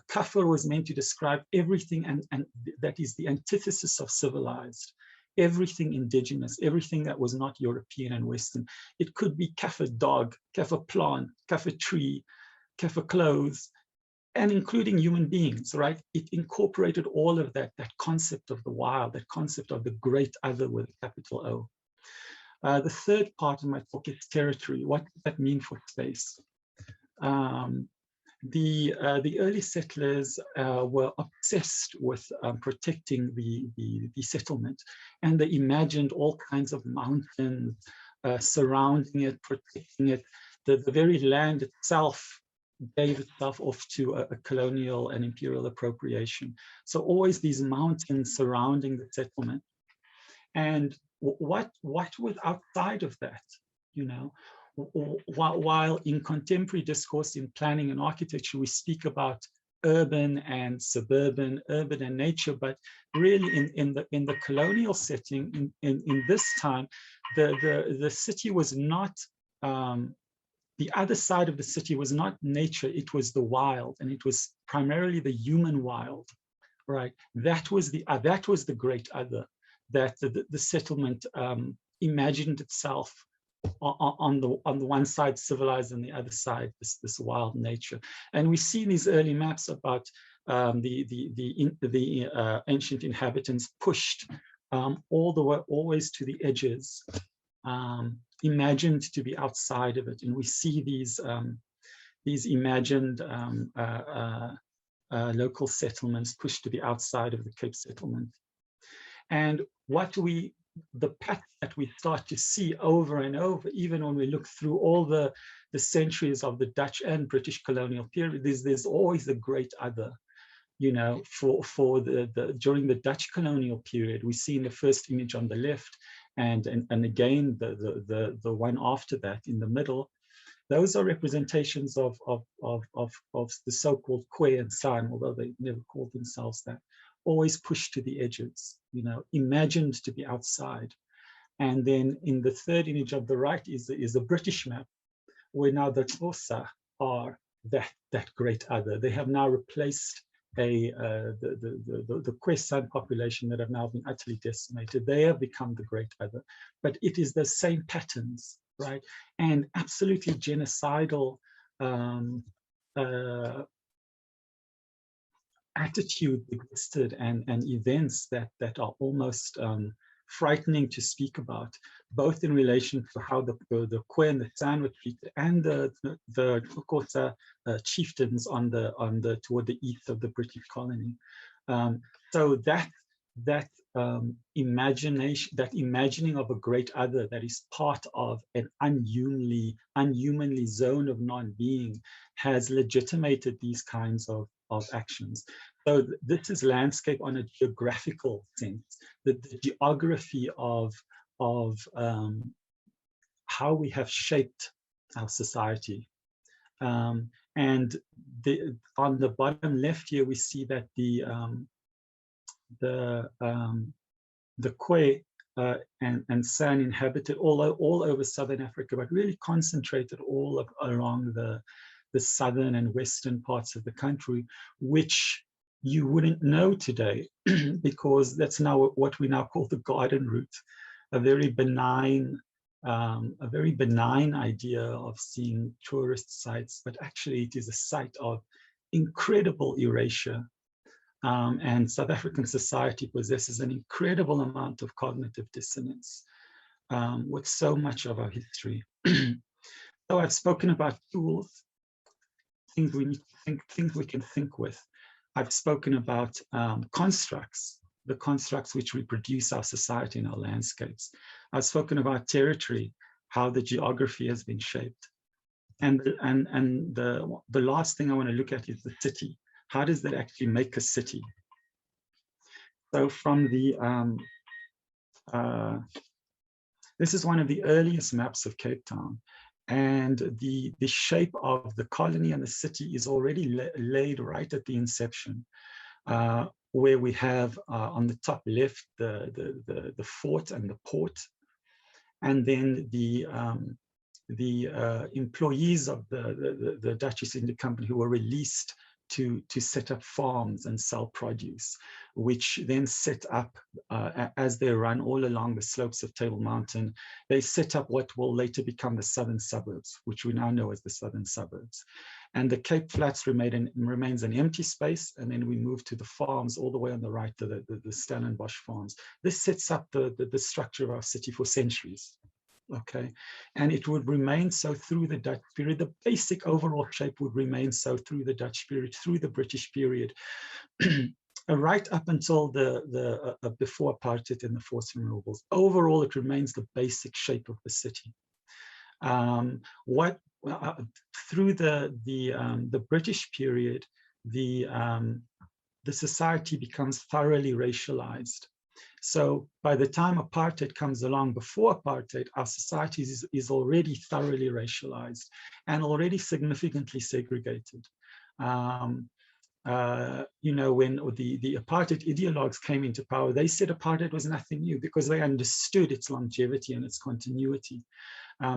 Kafir was meant to describe everything, and that is the antithesis of civilized, everything indigenous, everything that was not European and Western. It could be kafir dog, kafir plant, kafir tree, kafir clothes, and including human beings, right? It incorporated all of that concept of the wild, that concept of the great other with a capital O. The third part of my talk is territory. What does that mean for space? The early settlers were obsessed with protecting the settlement, and they imagined all kinds of mountains surrounding it, protecting it. The very land itself gave itself off to a colonial and imperial appropriation. So always these mountains surrounding the settlement. And what was outside of that, you know? While in contemporary discourse in planning and architecture, we speak about urban and suburban, urban and nature, but really in the colonial setting, in this time, the city was not, the other side of the city was not nature, it was the wild, and it was primarily the human wild, right? That was the great other, that the settlement imagined itself on the one side civilized, and the other side this wild nature. And we see in these early maps about the ancient inhabitants pushed all the way always to the edges, imagined to be outside of it. And we see these imagined local settlements pushed to the outside of the Cape settlement. And the pattern that we start to see over and over, even when we look through all the centuries of the Dutch and British colonial period, there's always the great other. You know, during the Dutch colonial period, we see in the first image on the left and again the one after that in the middle. Those are representations of the so-called Kwe and San, although they never called themselves that, always pushed to the edges, you know, imagined to be outside. And then in the third image of the right is a British map, where now the Xhosa are that great other. They have now replaced the Kwe San population that have now been utterly decimated. They have become the great other, but it is the same patterns, right? And absolutely genocidal attitude existed, and events that are almost frightening to speak about, both in relation to how the Kwe and the San were treated, and the Xhosa chieftains toward the east of the British colony. So that imagination, that imagining of a great other that is part of an unhumanly zone of non-being has legitimated these kinds of actions. So this is landscape on a geographical sense, the geography of how we have shaped our society. And on the bottom left here, we see that the Kwe and San inhabited all over Southern Africa, but really concentrated all along the southern and western parts of the country, which you wouldn't know today because that's now what we now call the garden route, a very benign idea of seeing tourist sites, but actually it is a site of incredible erasure. And South African society possesses an incredible amount of cognitive dissonance with so much of our history. So I've spoken about tools, things we need to think, things we can think with. I've spoken about constructs, the constructs which reproduce our society and our landscapes. I've spoken about territory, how the geography has been shaped. And the last thing I want to look at is the city. How does that actually make a city? So from the, this is one of the earliest maps of Cape Town. And the shape of the colony and the city is already laid right at the inception, where we have on the top left the fort and the port, and then the employees of the Dutch East India Company who were released to set up farms and sell produce, which then set up, as they run all along the slopes of Table Mountain, they set up what will later become the southern suburbs, which we now know as the southern suburbs. And the Cape Flats remains an empty space, and then we move to the farms all the way on the right to the Stellenbosch farms. This sets up the structure of our city for centuries. Okay, and it would remain so through the Dutch period. The basic overall shape would remain so through the Dutch period, through the British period, right up until the before apartheid and the forced removals. Overall, it remains the basic shape of the city. Through the British period, the society becomes thoroughly racialized. So by the time apartheid comes along, before apartheid, our society is already thoroughly racialized and already significantly segregated. You know, when the apartheid ideologues came into power, they said apartheid was nothing new because they understood its longevity and its continuity.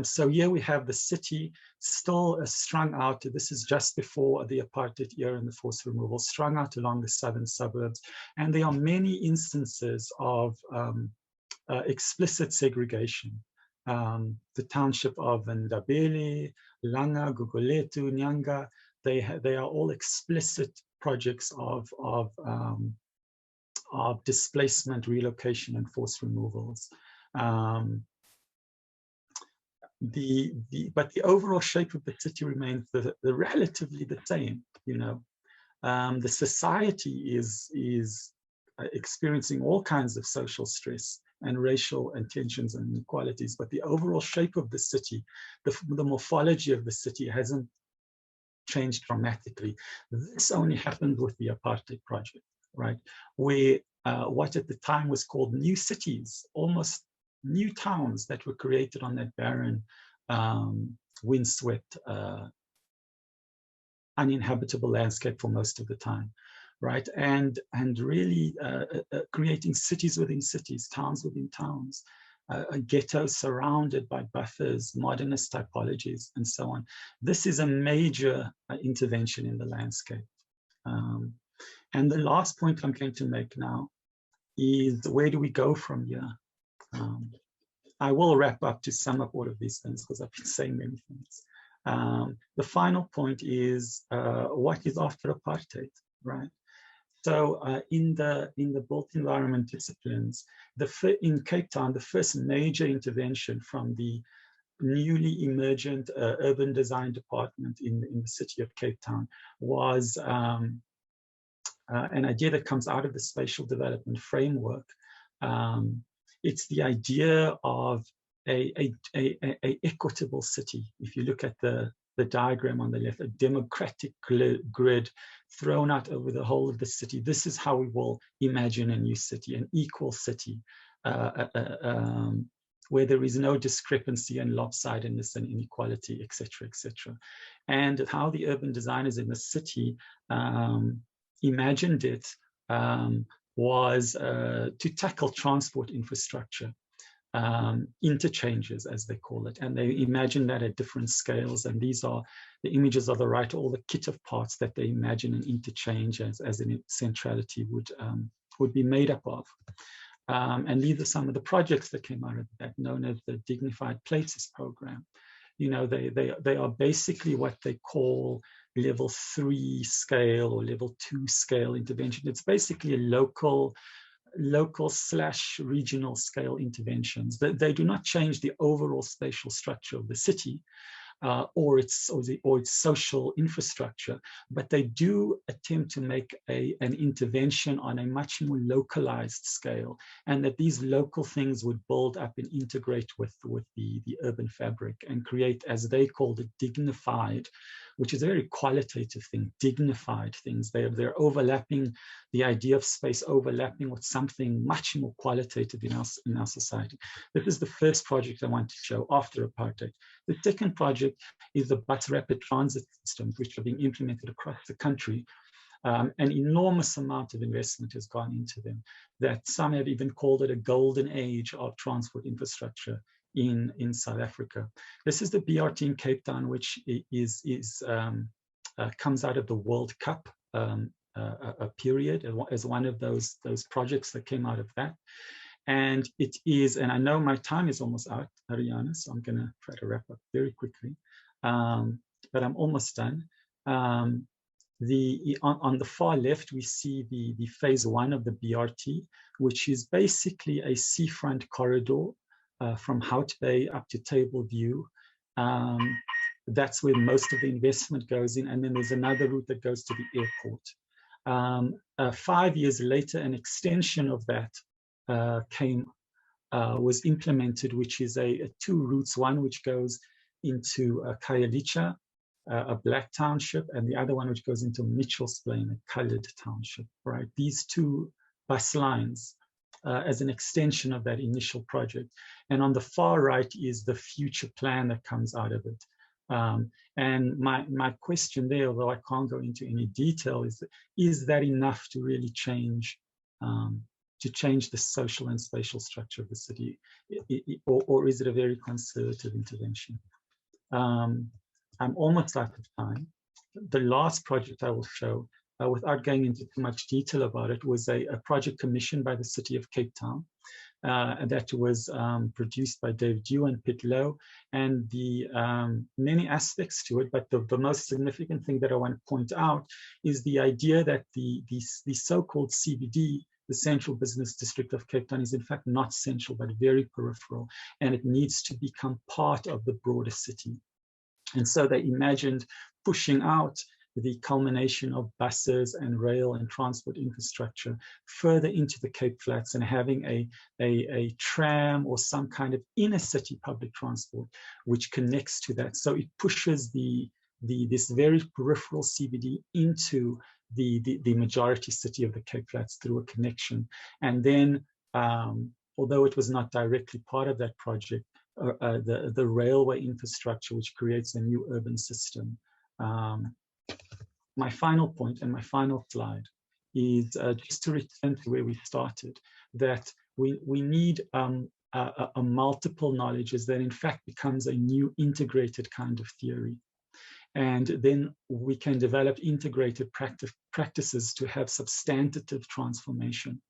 So here we have the city still strung out. This is just before the apartheid era and the forced removal, strung out along the southern suburbs. And there are many instances of explicit segregation. The township of Ndabele, Langa, Guguletu, Nyanga, they are all explicit projects of displacement, relocation, and forced removals. But the overall shape of the city remains relatively the same. You know, the society is experiencing all kinds of social stress and racial and tensions and inequalities, but the overall shape of the city, the morphology of the city hasn't changed dramatically. This only happened with the apartheid project, right? Where what at the time was called new cities almost new towns that were created on that barren, windswept, uninhabitable landscape for most of the time, right? And really creating cities within cities, towns within towns, a ghetto surrounded by buffers, modernist typologies, and so on. This is a major intervention in the landscape. And the last point I'm going to make now is, where do we go from here? I will wrap up to sum up all of these things, because I've been saying many things. The final point is, what is after apartheid, right? So in the built environment disciplines, in Cape Town, the first major intervention from the newly emergent urban design department in the city of Cape Town was an idea that comes out of the spatial development framework. It's the idea of a equitable city. If you look at the diagram on the left, a democratic grid thrown out over the whole of the city. This is how we will imagine a new city, an equal city, where there is no discrepancy and lopsidedness and inequality, etc., etc. And how the urban designers in the city imagined it was to tackle transport infrastructure, interchanges, as they call it. And they imagine that at different scales. And these are the images on the right, all the kit of parts that they imagine an interchange as a centrality would be made up of. And these are some of the projects that came out of that, known as the Dignified Places program. You know, they are basically what they call level 3 scale or level 2 scale intervention. It's basically a local / regional scale interventions. They do not change the overall spatial structure of the city or its social infrastructure, but they do attempt to make an intervention on a much more localized scale, and that these local things would build up and integrate with the urban fabric and create, as they called it, dignified, which is a very qualitative thing, dignified things. They're overlapping the idea of space, overlapping with something much more qualitative in our society. This is the first project I want to show after apartheid. The second project is the bus rapid transit systems, which are being implemented across the country. An enormous amount of investment has gone into them, that some have even called it a golden age of transport infrastructure in South Africa. This is the BRT in Cape Town, which comes out of the World Cup period as one of those projects that came out of that. And it is, and I know my time is almost out, Ariana, so I'm gonna try to wrap up very quickly, but I'm almost done. On the far left, we see the phase 1 of the BRT, which is basically a seafront corridor from Hout Bay up to Table View. That's where most of the investment goes in. And then there's another route that goes to the airport. 5 years later, an extension of that was implemented, which is a 2 routes, one which goes into Khayelitsha, a black township, and the other one which goes into Mitchell's Plain, a colored township, right? These 2 bus lines as an extension of that initial project. And on the far right is the future plan that comes out of it. And my question there, although I can't go into any detail, is that enough to really change the social and spatial structure of the city, or is it a very conservative intervention? I'm almost out of time. The last project I will show, without going into too much detail about it, was a project commissioned by the city of Cape Town. And that was produced by Dave Dew and Pitt Lowe, and the many aspects to it, but the most significant thing that I want to point out is the idea that the so-called CBD, the Central Business District of Cape Town, is in fact not central, but very peripheral, and it needs to become part of the broader city. And so they imagined pushing out the culmination of buses and rail and transport infrastructure further into the Cape Flats and having a tram or some kind of inner city public transport which connects to that. So it pushes this very peripheral CBD into the majority city of the Cape Flats through a connection. And then although it was not directly part of that project, the railway infrastructure, which creates a new urban system. My final point and my final slide is just to return to where we started, that we need a multiple knowledges that in fact becomes a new integrated kind of theory. And then we can develop integrated practices to have substantive transformation.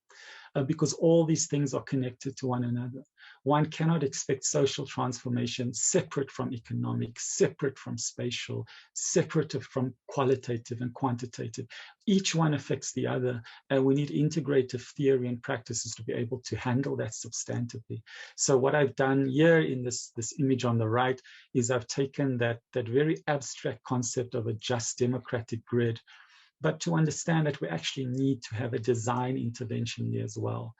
Because all these things are connected to one another. One cannot expect social transformation separate from economic, separate from spatial, separate from qualitative and quantitative. Each one affects the other, and we need integrative theory and practices to be able to handle that substantively. So what I've done here in this image on the right is I've taken that very abstract concept of a just democratic grid, but to understand that we actually need to have a design intervention here as well,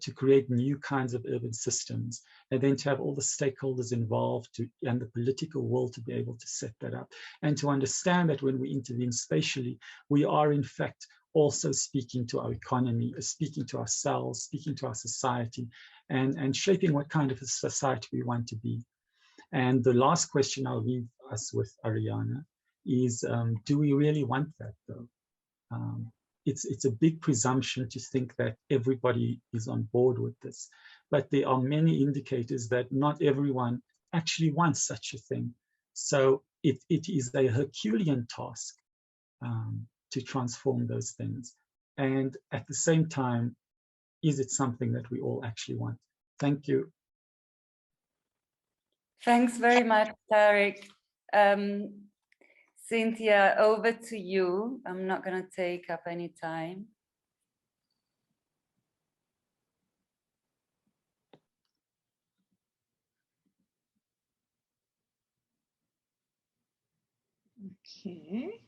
to create new kinds of urban systems, and then to have all the stakeholders involved and the political will to be able to set that up. And to understand that when we intervene spatially, we are in fact also speaking to our economy, speaking to ourselves, speaking to our society, and shaping what kind of a society we want to be. And the last question I'll leave us with, Ariana, is do we really want that though? It's a big presumption to think that everybody is on board with this, but there are many indicators that not everyone actually wants such a thing. So it is a Herculean task to transform those things. And at the same time, is it something that we all actually want? Thank you. Thanks very much, Tariq. Cynthia, over to you. I'm not going to take up any time. Okay.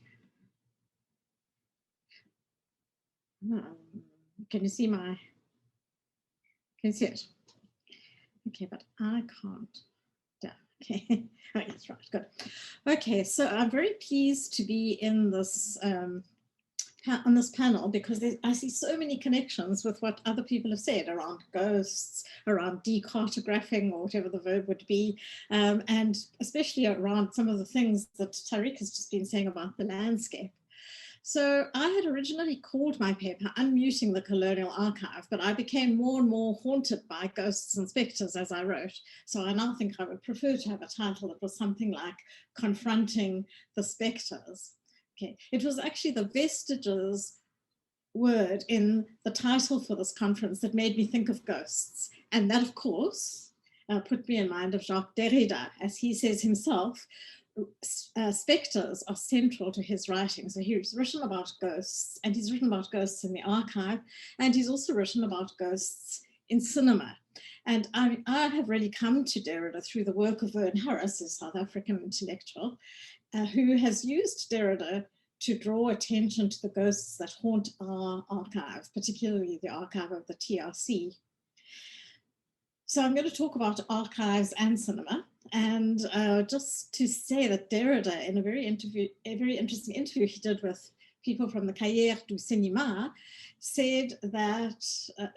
Can you see can you see it? Okay, but I can't. Yeah, okay. Oh, yes, right, good. Okay, so I'm very pleased to be in this on this panel because I see so many connections with what other people have said around ghosts, around decartographing or whatever the verb would be, and especially around some of the things that Tariq has just been saying about the landscape. So I had originally called my paper Unmuting the Colonial Archive, but I became more and more haunted by ghosts and spectres as I wrote. So I now think I would prefer to have a title that was something like Confronting the Spectres. Okay, it was actually the vestiges word in the title for this conference that made me think of ghosts. And that, of course, put me in mind of Jacques Derrida, as he says himself. Spectres are central to his writing. So he's written about ghosts, and he's written about ghosts in the archive, and he's also written about ghosts in cinema. And I have really come to Derrida through the work of Vern Harris, a South African intellectual, who has used Derrida to draw attention to the ghosts that haunt our archive, particularly the archive of the TRC. So I'm going to talk about archives and cinema, and just to say that Derrida, in a very interesting interview he did with people from the Cahiers du Cinéma, said that,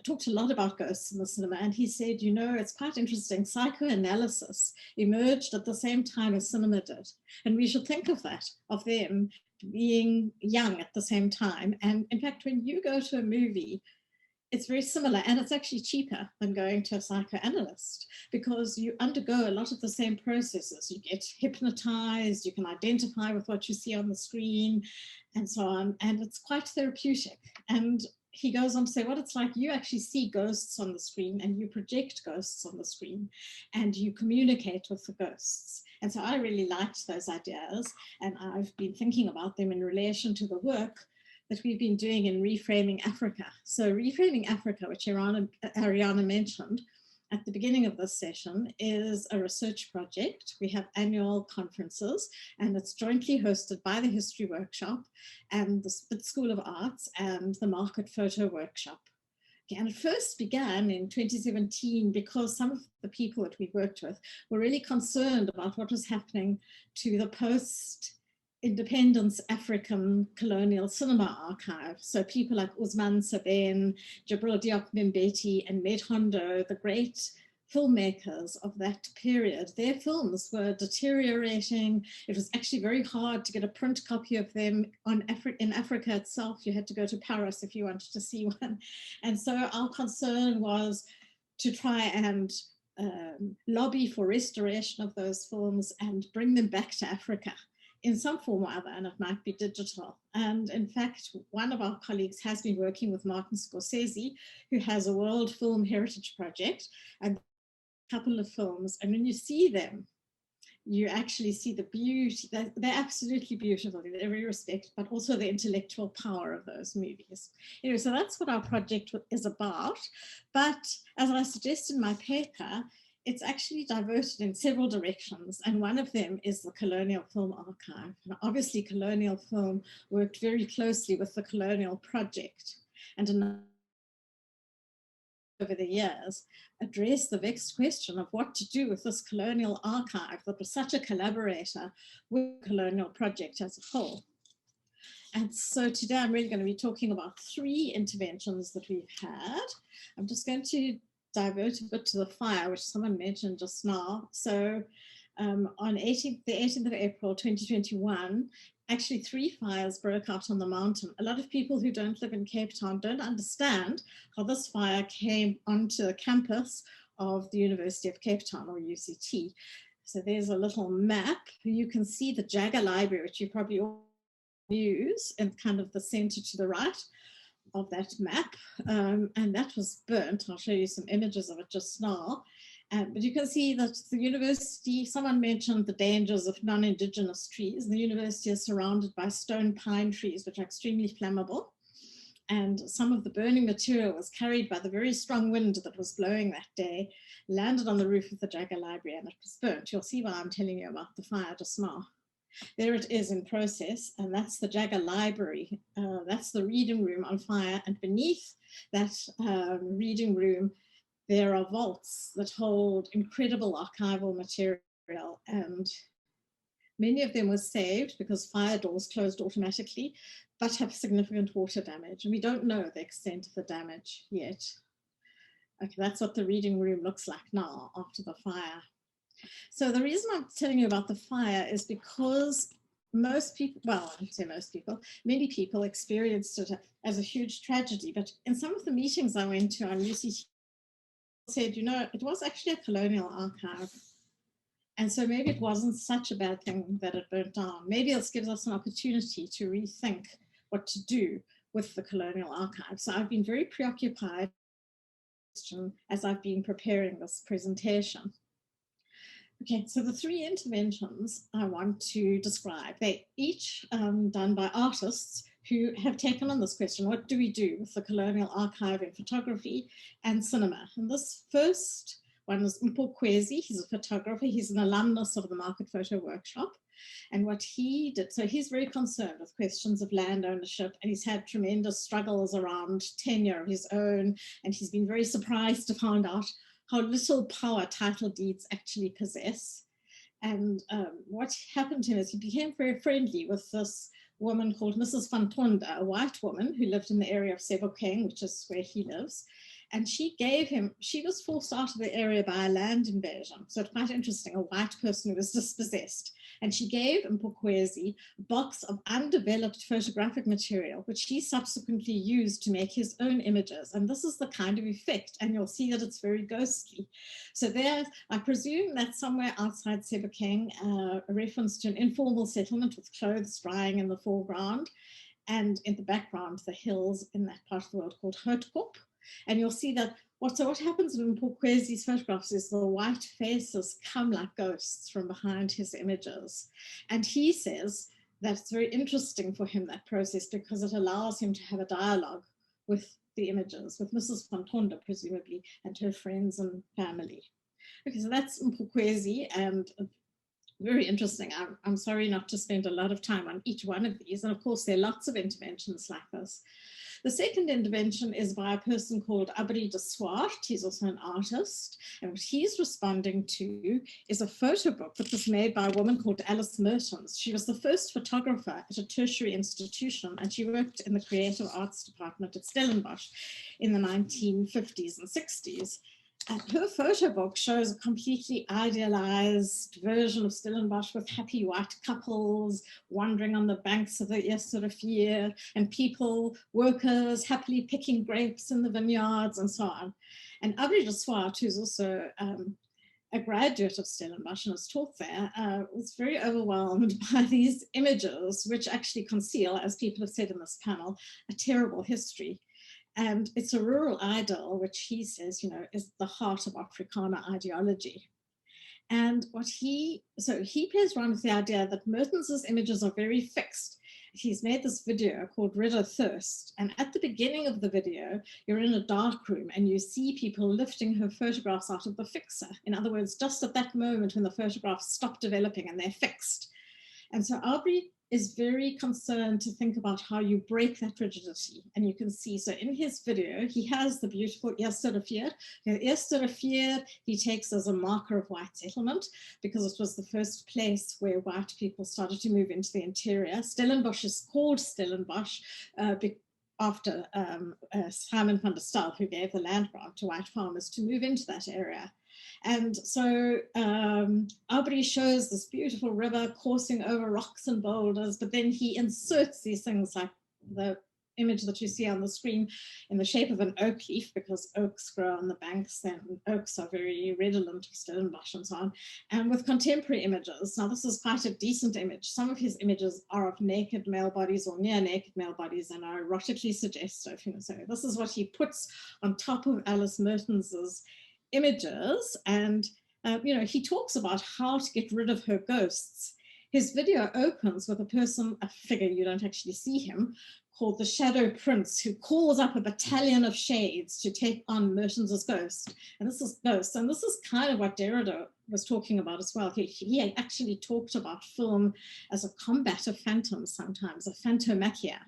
talked a lot about ghosts in the cinema, and he said, you know, it's quite interesting, psychoanalysis emerged at the same time as cinema did, and we should think of that, of them being young at the same time. And in fact, when you go to a movie, it's very similar, and it's actually cheaper than going to a psychoanalyst because you undergo a lot of the same processes. You get hypnotized, you can identify with what you see on the screen and so on, and it's quite therapeutic. And he goes on to say what it's like, you actually see ghosts on the screen and you project ghosts on the screen and you communicate with the ghosts. And so I really liked those ideas, and I've been thinking about them in relation to the work that we've been doing in Reframing Africa. So Reframing Africa, which Ariana mentioned at the beginning of this session, is a research project. We have annual conferences, and it's jointly hosted by the History Workshop and the Spitz School of Arts and the Market Photo Workshop. Okay, and it first began in 2017 because some of the people that we worked with were really concerned about what was happening to the post Independence African colonial cinema archive. So people like Usman Sabin, Jibril Diop Mbeki, and Med Hondo, the great filmmakers of that period, their films were deteriorating. It was actually very hard to get a print copy of them in Africa itself. You had to go to Paris if you wanted to see one. And so our concern was to try and lobby for restoration of those films and bring them back to Africa in some form or other, and it might be digital. And in fact, one of our colleagues has been working with Martin Scorsese, who has a World Film Heritage Project, and a couple of films. And when you see them, you actually see the beauty. They're absolutely beautiful in every respect, but also the intellectual power of those movies. Anyway, so that's what our project is about. But as I suggest in my paper, it's actually diverted in several directions, and one of them is the Colonial Film Archive. And obviously, Colonial Film worked very closely with the Colonial Project, and over the years addressed the vexed question of what to do with this colonial archive that was such a collaborator with the Colonial Project as a whole. And so today I'm really going to be talking about 3 interventions that we've had. I'm just going to divert a bit to the fire, which someone mentioned just now. So on the 18th of April 2021, actually 3 fires broke out on the mountain. A lot of people who don't live in Cape Town don't understand how this fire came onto the campus of the University of Cape Town, or UCT. So there's a little map. You can see the Jagger Library, which you probably all use, in kind of the center to the right of that map, and that was burnt. I'll show you some images of it just now. But you can see that the university, someone mentioned the dangers of non-indigenous trees. The university is surrounded by stone pine trees, which are extremely flammable. And some of the burning material was carried by the very strong wind that was blowing that day, landed on the roof of the Jagger Library, and it was burnt. You'll see why I'm telling you about the fire just now. There it is in process, and that's the Jagger Library. That's the reading room on fire, and beneath that reading room, there are vaults that hold incredible archival material, and many of them were saved because fire doors closed automatically, but have significant water damage, and we don't know the extent of the damage yet. Okay, that's what the reading room looks like now after the fire. So the reason I'm telling you about the fire is because most people, well, I say most people, many people experienced it as a huge tragedy. But in some of the meetings I went to on UCT, said, you know, it was actually a colonial archive. And so maybe it wasn't such a bad thing that it burnt down. Maybe this gives us an opportunity to rethink what to do with the colonial archive. So I've been very preoccupied as I've been preparing this presentation. Okay, so the 3 interventions I want to describe, they're each done by artists who have taken on this question: what do we do with the colonial archive in photography and cinema? And this first one is Mpho Kwezi. He's a photographer. He's an alumnus of the Market Photo Workshop. And what he did, so he's very concerned with questions of land ownership, and he's had tremendous struggles around tenure of his own, and he's been very surprised to find out how little power title deeds actually possess. And what happened to him is he became very friendly with this woman called Mrs. Van Tonda, a white woman who lived in the area of Sebokeng, which is where he lives. And she gave him, she was forced out of the area by a land invasion. So it's quite interesting, a white person who was dispossessed. And she gave Mpho Kwezi a box of undeveloped photographic material, which he subsequently used to make his own images. And this is the kind of effect, and you'll see that it's very ghostly. So there, I presume that somewhere outside Sebokeng, a reference to an informal settlement with clothes drying in the foreground, and in the background, the hills in that part of the world called Houtskop. And you'll see that what happens in Mpho Kwezi's photographs is the white faces come like ghosts from behind his images. And he says that it's very interesting for him, that process, because it allows him to have a dialogue with the images, with Mrs. Van Tonda, presumably, and her friends and family. Okay, so that's Mpho Kwezi, and very interesting. I'm sorry not to spend a lot of time on each one of these. And of course, there are lots of interventions like this. The second intervention is by a person called Abri de Swart. He's also an artist. And what he's responding to is a photo book that was made by a woman called Alice Mertens. She was the first photographer at a tertiary institution, and she worked in the creative arts department at Stellenbosch in the 1950s and 60s. And her photo book shows a completely idealized version of Stellenbosch with happy white couples wandering on the banks of the Eerste Rivier, and people, workers, happily picking grapes in the vineyards and so on. And Abri de Swart, who's also a graduate of Stellenbosch and has taught there, was very overwhelmed by these images, which actually conceal, as people have said in this panel, a terrible history. And it's a rural idyll, which he says, is the heart of Afrikaner ideology. And he plays around with the idea that Mertens's images are very fixed. He's made this video called Rid of Thirst. And at the beginning of the video, you're in a dark room and you see people lifting her photographs out of the fixer. In other words, just at that moment when the photographs stop developing and they're fixed. And so Abri is very concerned to think about how you break that rigidity. And you can see, so in his video, he has the beautiful Eerste Rivier. The Eerste Rivier he takes as a marker of white settlement, because it was the first place where white people started to move into the interior. Stellenbosch is called Stellenbosch after Simon van der Stel, who gave the land grant to white farmers to move into that area. And so Abri shows this beautiful river coursing over rocks and boulders, but then he inserts these things like the image that you see on the screen in the shape of an oak leaf, because oaks grow on the banks and oaks are very redolent of Stellenbosch and so on, and with contemporary images. Now this is quite a decent image. Some of his images are of naked male bodies or near naked male bodies and are erotically suggestive. So this is what he puts on top of Alice Mertens's images. And he talks about how to get rid of her ghosts. His video opens with a figure, you don't actually see him, called the Shadow Prince, who calls up a battalion of shades to take on Mertens's ghost. And this is kind of what Derrida was talking about as well. He actually talked about film as a combat of phantoms sometimes, a phantomachia.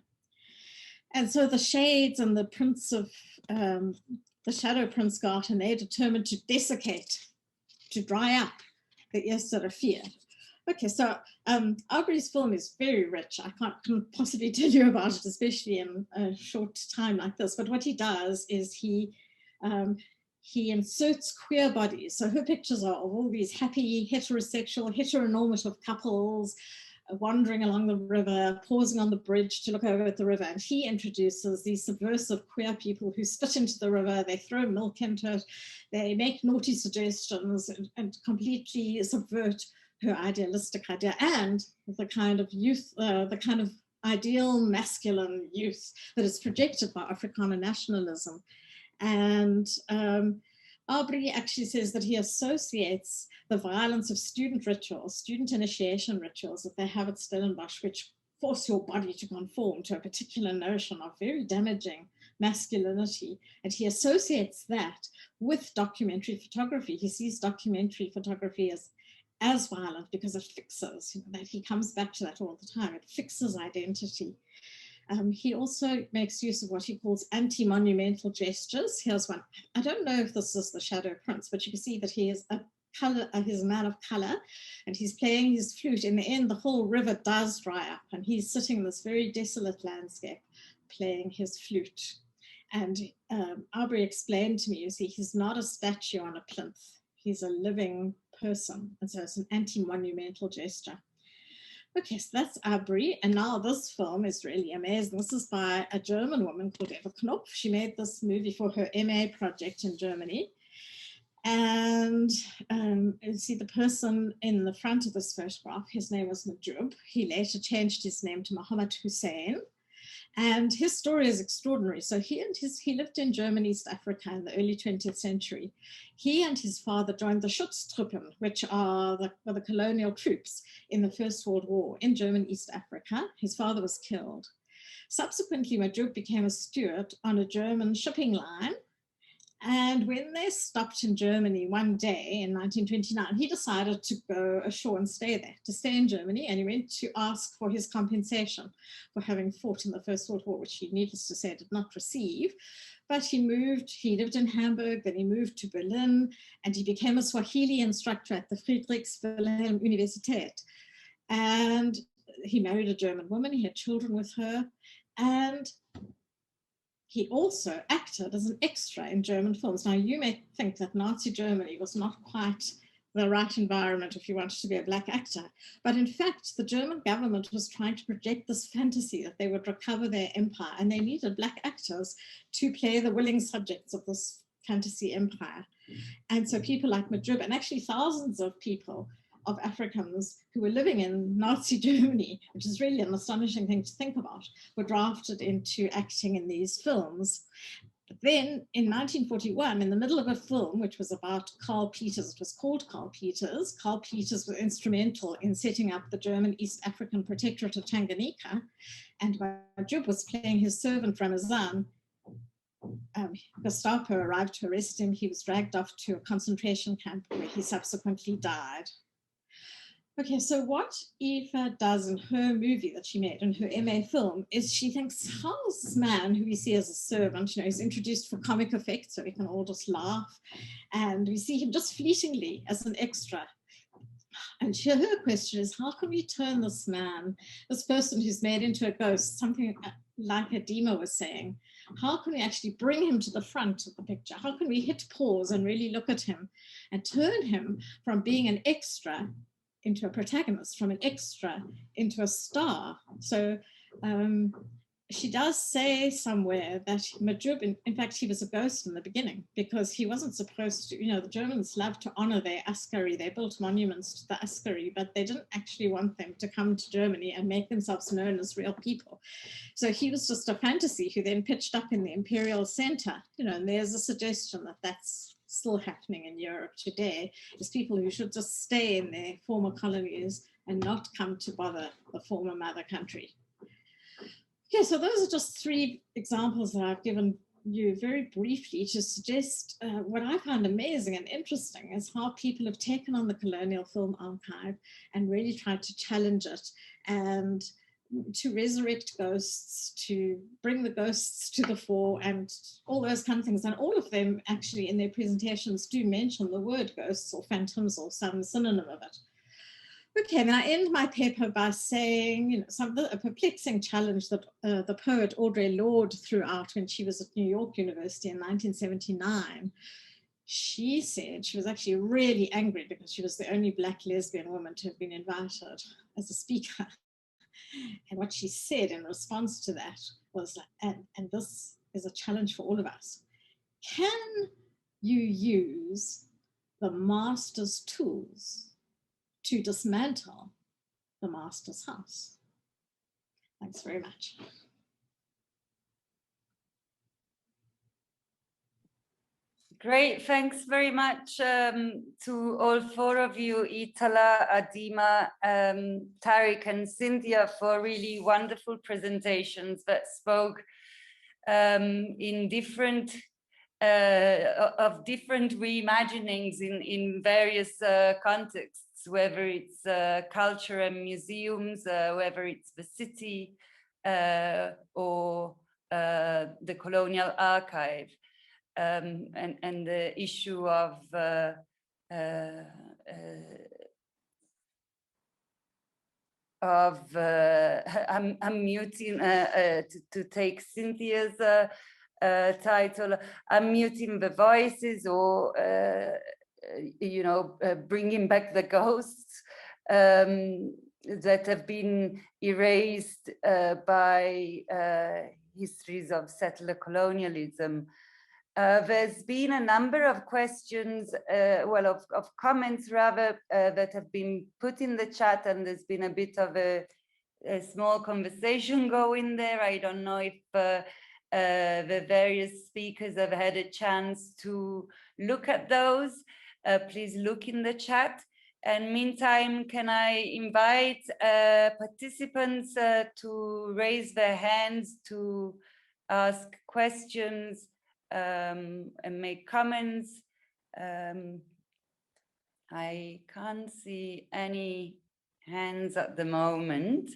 And so the shades and the Prince of the Shadow Prince got, and they're determined to desiccate, to dry up the Eerste Rivier. Okay, so Abri's film is very rich. I can't possibly tell you about it, especially in a short time like this. But what he does is he inserts queer bodies. So her pictures are of all these happy, heterosexual, heteronormative couples wandering along the river, pausing on the bridge to look over at the river. And he introduces these subversive queer people who spit into the river, they throw milk into it, they make naughty suggestions and completely subvert her idealistic idea and the kind of youth, the kind of ideal masculine youth that is projected by Afrikaner nationalism. And Abri actually says that he associates the violence of student rituals, student initiation rituals that they have at Stellenbosch, which force your body to conform to a particular notion of very damaging masculinity. And he associates that with documentary photography. He sees documentary photography as violent because it fixes, that he comes back to that all the time. It fixes identity. He also makes use of what he calls anti-monumental gestures. Here's one. I don't know if this is the Shadow Prince, but you can see that he is he's a man of color, and he's playing his flute. In the end, the whole river does dry up, and he's sitting in this very desolate landscape playing his flute. And Abri explained to me, you see, he's not a statue on a plinth. He's a living person, and so it's an anti-monumental gesture. Okay, so that's Abri, and now this film is really amazing. This is by a German woman called Eva Knopf. She made this movie for her MA project in Germany. And you see the person in the front of this photograph, his name was Najub. He later changed his name to Muhammad Hussein. And his story is extraordinary. So he lived in German, East Africa in the early 20th century. He and his father joined the Schutztruppen, which are the colonial troops in the First World War in German, East Africa. His father was killed. Subsequently, Majub became a steward on a German shipping line. And when they stopped in Germany one day in 1929, he decided to go ashore and stay there, to stay in Germany. And he went to ask for his compensation for having fought in the First World War, which he, needless to say, did not receive. But he lived in Hamburg, then he moved to Berlin, and he became a Swahili instructor at the Friedrichs Wilhelm Universität. And he married a German woman, he had children with her, and he also acted as an extra in German films. Now, you may think that Nazi Germany was not quite the right environment if you wanted to be a Black actor, but in fact, the German government was trying to project this fantasy that they would recover their empire, and they needed Black actors to play the willing subjects of this fantasy empire. And so people like Madjub, and actually thousands of people, of Africans who were living in Nazi Germany, which is really an astonishing thing to think about, were drafted into acting in these films. But then in 1941, in the middle of a film, which was about Karl Peters, it was called Karl Peters. Karl Peters was instrumental in setting up the German East African Protectorate of Tanganyika. And Madjub was playing his servant Ramazan. Gestapo arrived to arrest him. He was dragged off to a concentration camp where he subsequently died. Okay, so what Eva does in her movie that she made, in her MA film, is she thinks, how's this man who we see as a servant, you know, he's introduced for comic effect, so we can all just laugh, and we see him just fleetingly as an extra. And her question is, how can we turn this man, this person who's made into a ghost, something like Adima was saying, how can we actually bring him to the front of the picture? How can we hit pause and really look at him and turn him from being an extra into a protagonist, from an extra into a star? So she does say somewhere that Madjub, in fact, he was a ghost in the beginning because he wasn't supposed to, you know, the Germans loved to honor their askari. They built monuments to the askari, but they didn't actually want them to come to Germany and make themselves known as real people. So he was just a fantasy who then pitched up in the imperial center, you know, and there's a suggestion that that's still happening in Europe today, is people who should just stay in their former colonies and not come to bother the former mother country. Okay, so those are just three examples that I've given you very briefly to suggest what I found amazing and interesting is how people have taken on the colonial film archive and really tried to challenge it and to resurrect ghosts, to bring the ghosts to the fore and all those kind of things. And all of them actually in their presentations do mention the word ghosts or phantoms or some synonym of it. Okay, and I end my paper by saying, you know, a perplexing challenge that the poet Audre Lorde threw out when she was at New York University in 1979. She said she was actually really angry because she was the only Black lesbian woman to have been invited as a speaker. And what she said in response to that was, and this is a challenge for all of us, can you use the master's tools to dismantle the master's house? Thanks very much. Great, thanks very much to all four of you, Itala, Adima, Tariq and Cynthia, for really wonderful presentations that spoke in different reimaginings in various contexts, whether it's culture and museums, whether it's the city or the colonial archive. And the issue of I'm muting to take Cynthia's title. I'm muting the voices, or you know, bringing back the ghosts that have been erased by histories of settler colonialism. There's been a number of questions, of comments rather, that have been put in the chat, and there's been a bit of a small conversation going there. I don't know if the various speakers have had a chance to look at those. Please look in the chat. And meantime, can I invite participants to raise their hands to ask questions and make comments. I can't see any hands at the moment.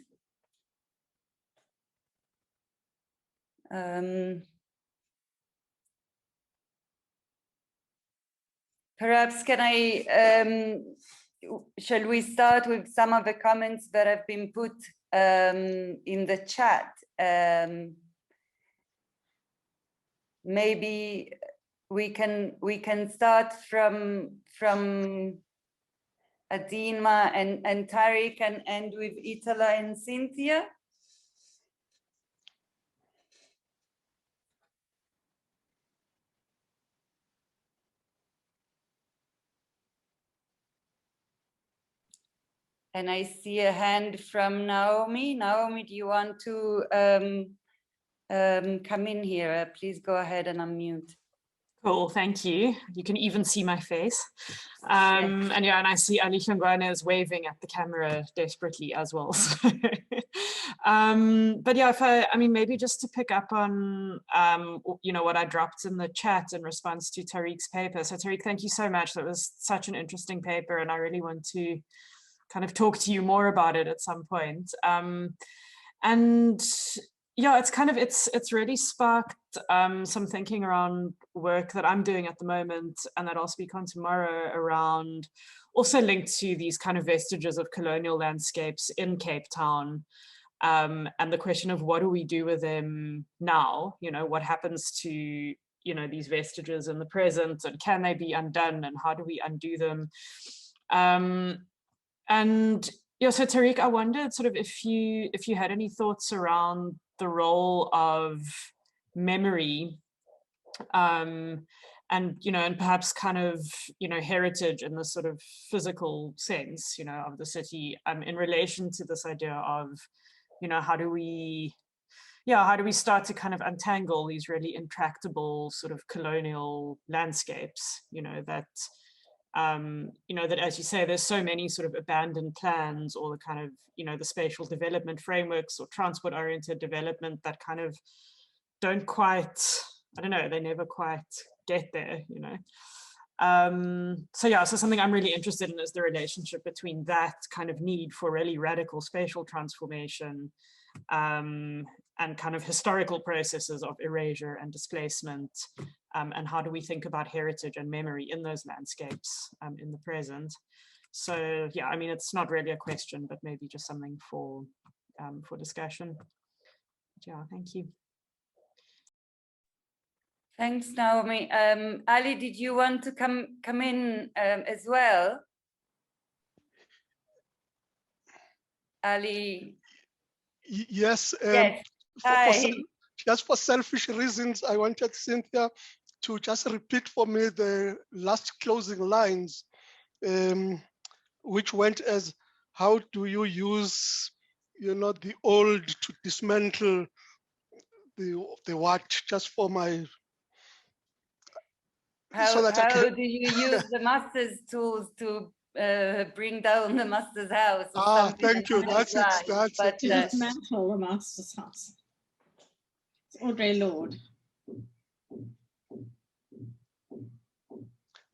Perhaps can shall we start with some of the comments that have been put in the chat? Maybe we can start from Adinma and Tariq and end with Itala and Cynthia. And I see a hand from Naomi. Naomi, do you want to come in here? Please go ahead and unmute. Cool, thank you. You can even see my face. And yeah, and I see Ali Hlongwane is waving at the camera desperately as well. But yeah, I mean, maybe just to pick up on, you know, what I dropped in the chat in response to Tariq's paper. So Tariq, thank you so much. That was such an interesting paper, and I really want to kind of talk to you more about it at some point. And yeah, it's really sparked some thinking around work that I'm doing at the moment, and that I'll speak on tomorrow, around also linked to these kind of vestiges of colonial landscapes in Cape Town, and the question of what do we do with them now? You know, what happens to, you know, these vestiges in the present, and can they be undone, and how do we undo them? And yeah, so Tariq, I wondered sort of if you had any thoughts around the role of memory, and, you know, and perhaps kind of, you know, heritage in the sort of physical sense, you know, of the city, in relation to this idea of, you know, how do we start to kind of untangle these really intractable sort of colonial landscapes, you know, that, you know, that, as you say, there's so many sort of abandoned plans, or the kind of, you know, the spatial development frameworks or transport oriented development that kind of don't quite, I don't know, they never quite get there, you know. So yeah, so something I'm really interested in is the relationship between that kind of need for really radical spatial transformation, and kind of historical processes of erasure and displacement, and how do we think about heritage and memory in those landscapes in the present. So yeah, I mean, it's not really a question, but maybe just something for discussion. Yeah, thank you. Thanks, Naomi. Ali, did you want to come in as well? Ali. Yes. Yes. Hi. Just for selfish reasons, I wanted Cynthia to just repeat for me the last closing lines, which went as, how do you use, you know, the old to dismantle the what, just for my... How do you use the master's tools to bring down the master's house? Thank you. That's it. That's it. To dismantle the master's house. It's Audre Lorde.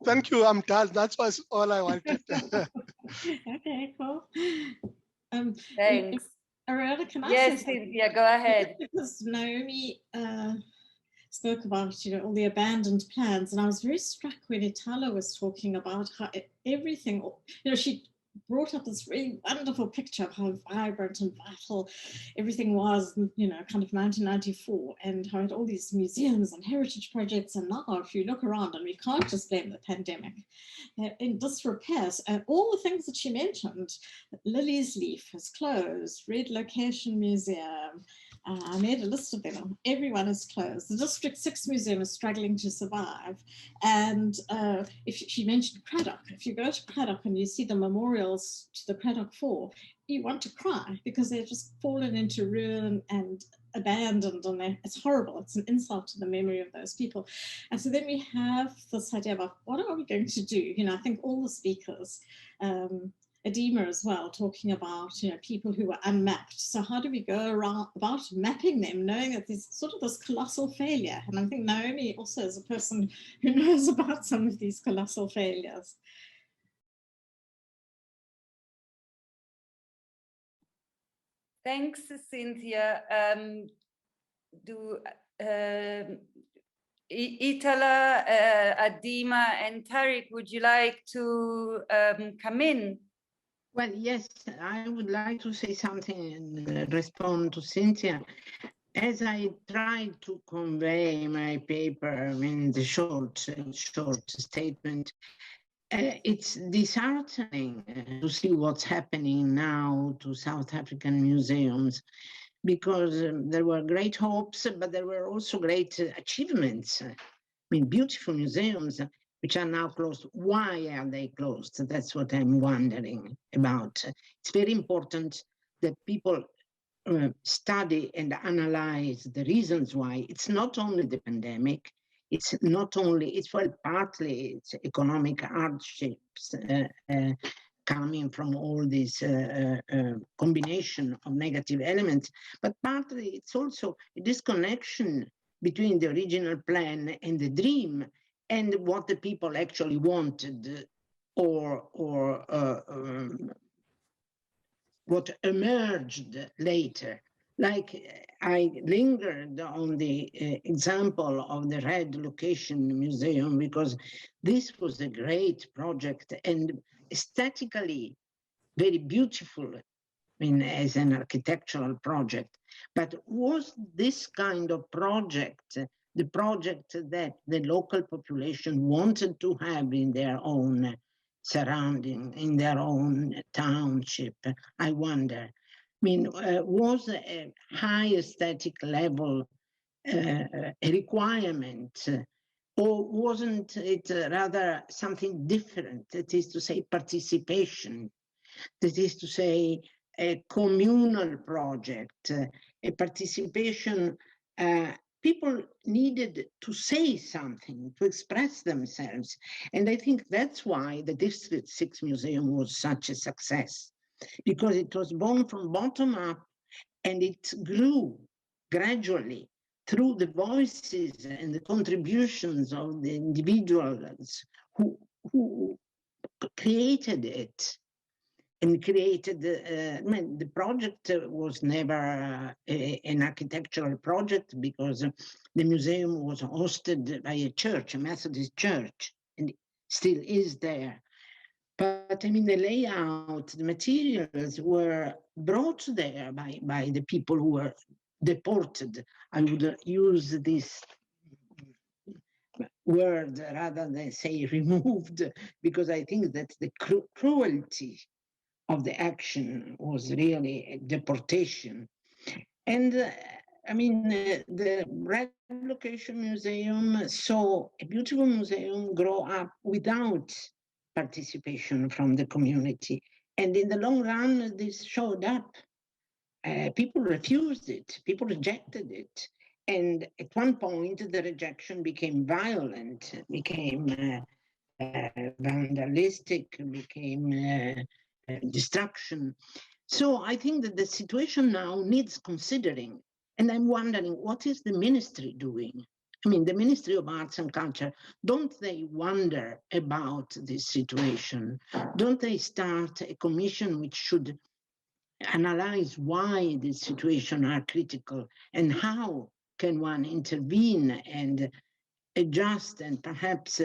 Thank you. I'm done. That was all I wanted. Okay, cool. Thanks. Ariana, can I Yes, say something? Cynthia, go ahead. Because Naomi spoke about, you know, all the abandoned plans, and I was very struck when Itala was talking about how everything, you know, she brought up this really wonderful picture of how vibrant and vital everything was, you know, kind of 1994, and how it had all these museums and heritage projects. And now if you look around, and we can't just blame the pandemic, in disrepair, and all the things that she mentioned, Lily's Leaf has closed, Red Location Museum, I made a list of them. Everyone is closed. The District 6 Museum is struggling to survive. And if she mentioned Cradock, if you go to Cradock and you see the memorials to the Cradock Four, you want to cry, because they've just fallen into ruin and abandoned, and it's horrible. It's an insult to the memory of those people. And so then we have this idea about what are we going to do? You know, I think all the speakers edema as well, talking about people who were unmapped. So how do we go around about mapping them, knowing that there's sort of this colossal failure? And I think Naomi also is a person who knows about some of these colossal failures. Thanks, Cynthia. Itala, Adima, and Tariq, would you like to come in? Well, yes, I would like to say something and respond to Cynthia. As I tried to convey my paper in the short statement, it's disheartening to see what's happening now to South African museums, because there were great hopes, but there were also great achievements. I mean, beautiful museums which are now closed. Why are they closed? That's what I'm wondering about. It's very important that people study and analyze the reasons why. It's not only the pandemic, it's not only, it's well, partly it's economic hardships coming from all this combination of negative elements, but partly it's also a disconnection between the original plan and the dream and what the people actually wanted, or what emerged later. Like I lingered on the example of the Red Location Museum, because this was a great project and aesthetically very beautiful, I mean, as an architectural project. But was this kind of project the project that the local population wanted to have in their own surrounding, in their own township? I wonder. I mean, was a high aesthetic level a requirement, or wasn't it rather something different? That is to say, participation. That is to say, a communal project, a participation. People needed to say something, to express themselves. And I think that's why the District 6 Museum was such a success, because it was born from bottom up and it grew gradually through the voices and the contributions of the individuals who created it. And created, the project was never an architectural project, because the museum was hosted by a church, a Methodist church, and it still is there. But I mean, the layout, the materials were brought there by the people who were deported. I would use this word rather than say removed, because I think that the cruelty of the action was really a deportation. And I mean, the Red Location Museum saw a beautiful museum grow up without participation from the community. And in the long run, this showed up. People refused it, people rejected it. And at one point, the rejection became violent, became vandalistic, became destruction. So I think that the situation now needs considering. And I'm wondering, what is the ministry doing? I mean, the Ministry of Arts and Culture, don't they wonder about this situation? Don't they start a commission which should analyze why this situation are critical and how can one intervene and adjust and perhaps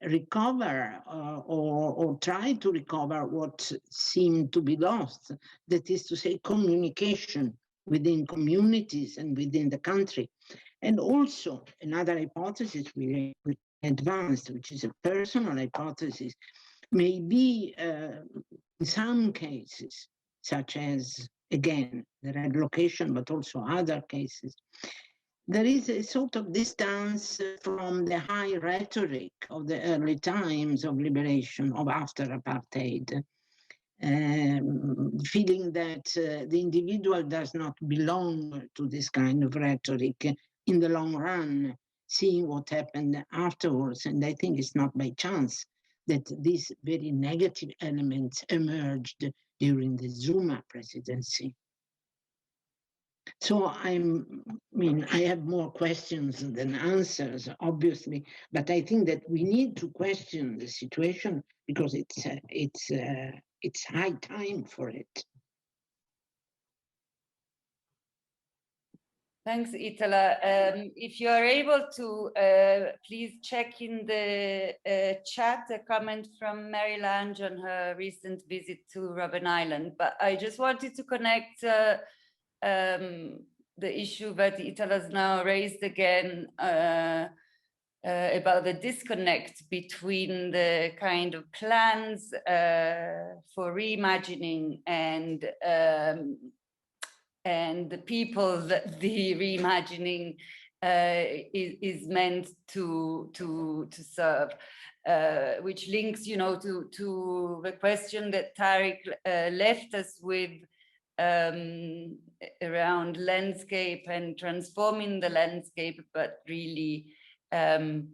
recover or try to recover what seemed to be lost, that is to say, communication within communities and within the country. And also another hypothesis we advanced, which is a personal hypothesis, may be in some cases, such as, again, the Red Location, but also other cases, there is a sort of distance from the high rhetoric of the early times of liberation, of after apartheid, feeling that the individual does not belong to this kind of rhetoric in the long run, seeing what happened afterwards. And I think it's not by chance that these very negative elements emerged during the Zuma presidency. So I have more questions than answers, obviously, but I think that we need to question the situation because it's high time for it. Thanks, Itala. If you are able to, please check in the chat a comment from Mary Lange on her recent visit to Robben Island. But I just wanted to connect the issue that Itala's now raised again about the disconnect between the kind of plans for reimagining and the people that the reimagining is meant to serve, which links, to the question that Tariq left us with around landscape and transforming the landscape, but really our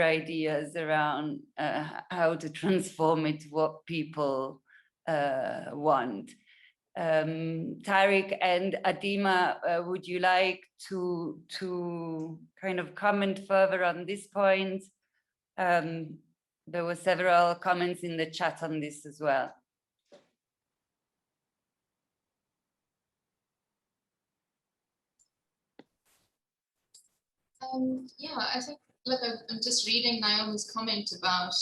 ideas around how to transform it, what people want. Tariq and Adima, would you like to kind of comment further on this point? There were several comments in the chat on this as well. Yeah, I think, look, I'm just reading Naomi's comment about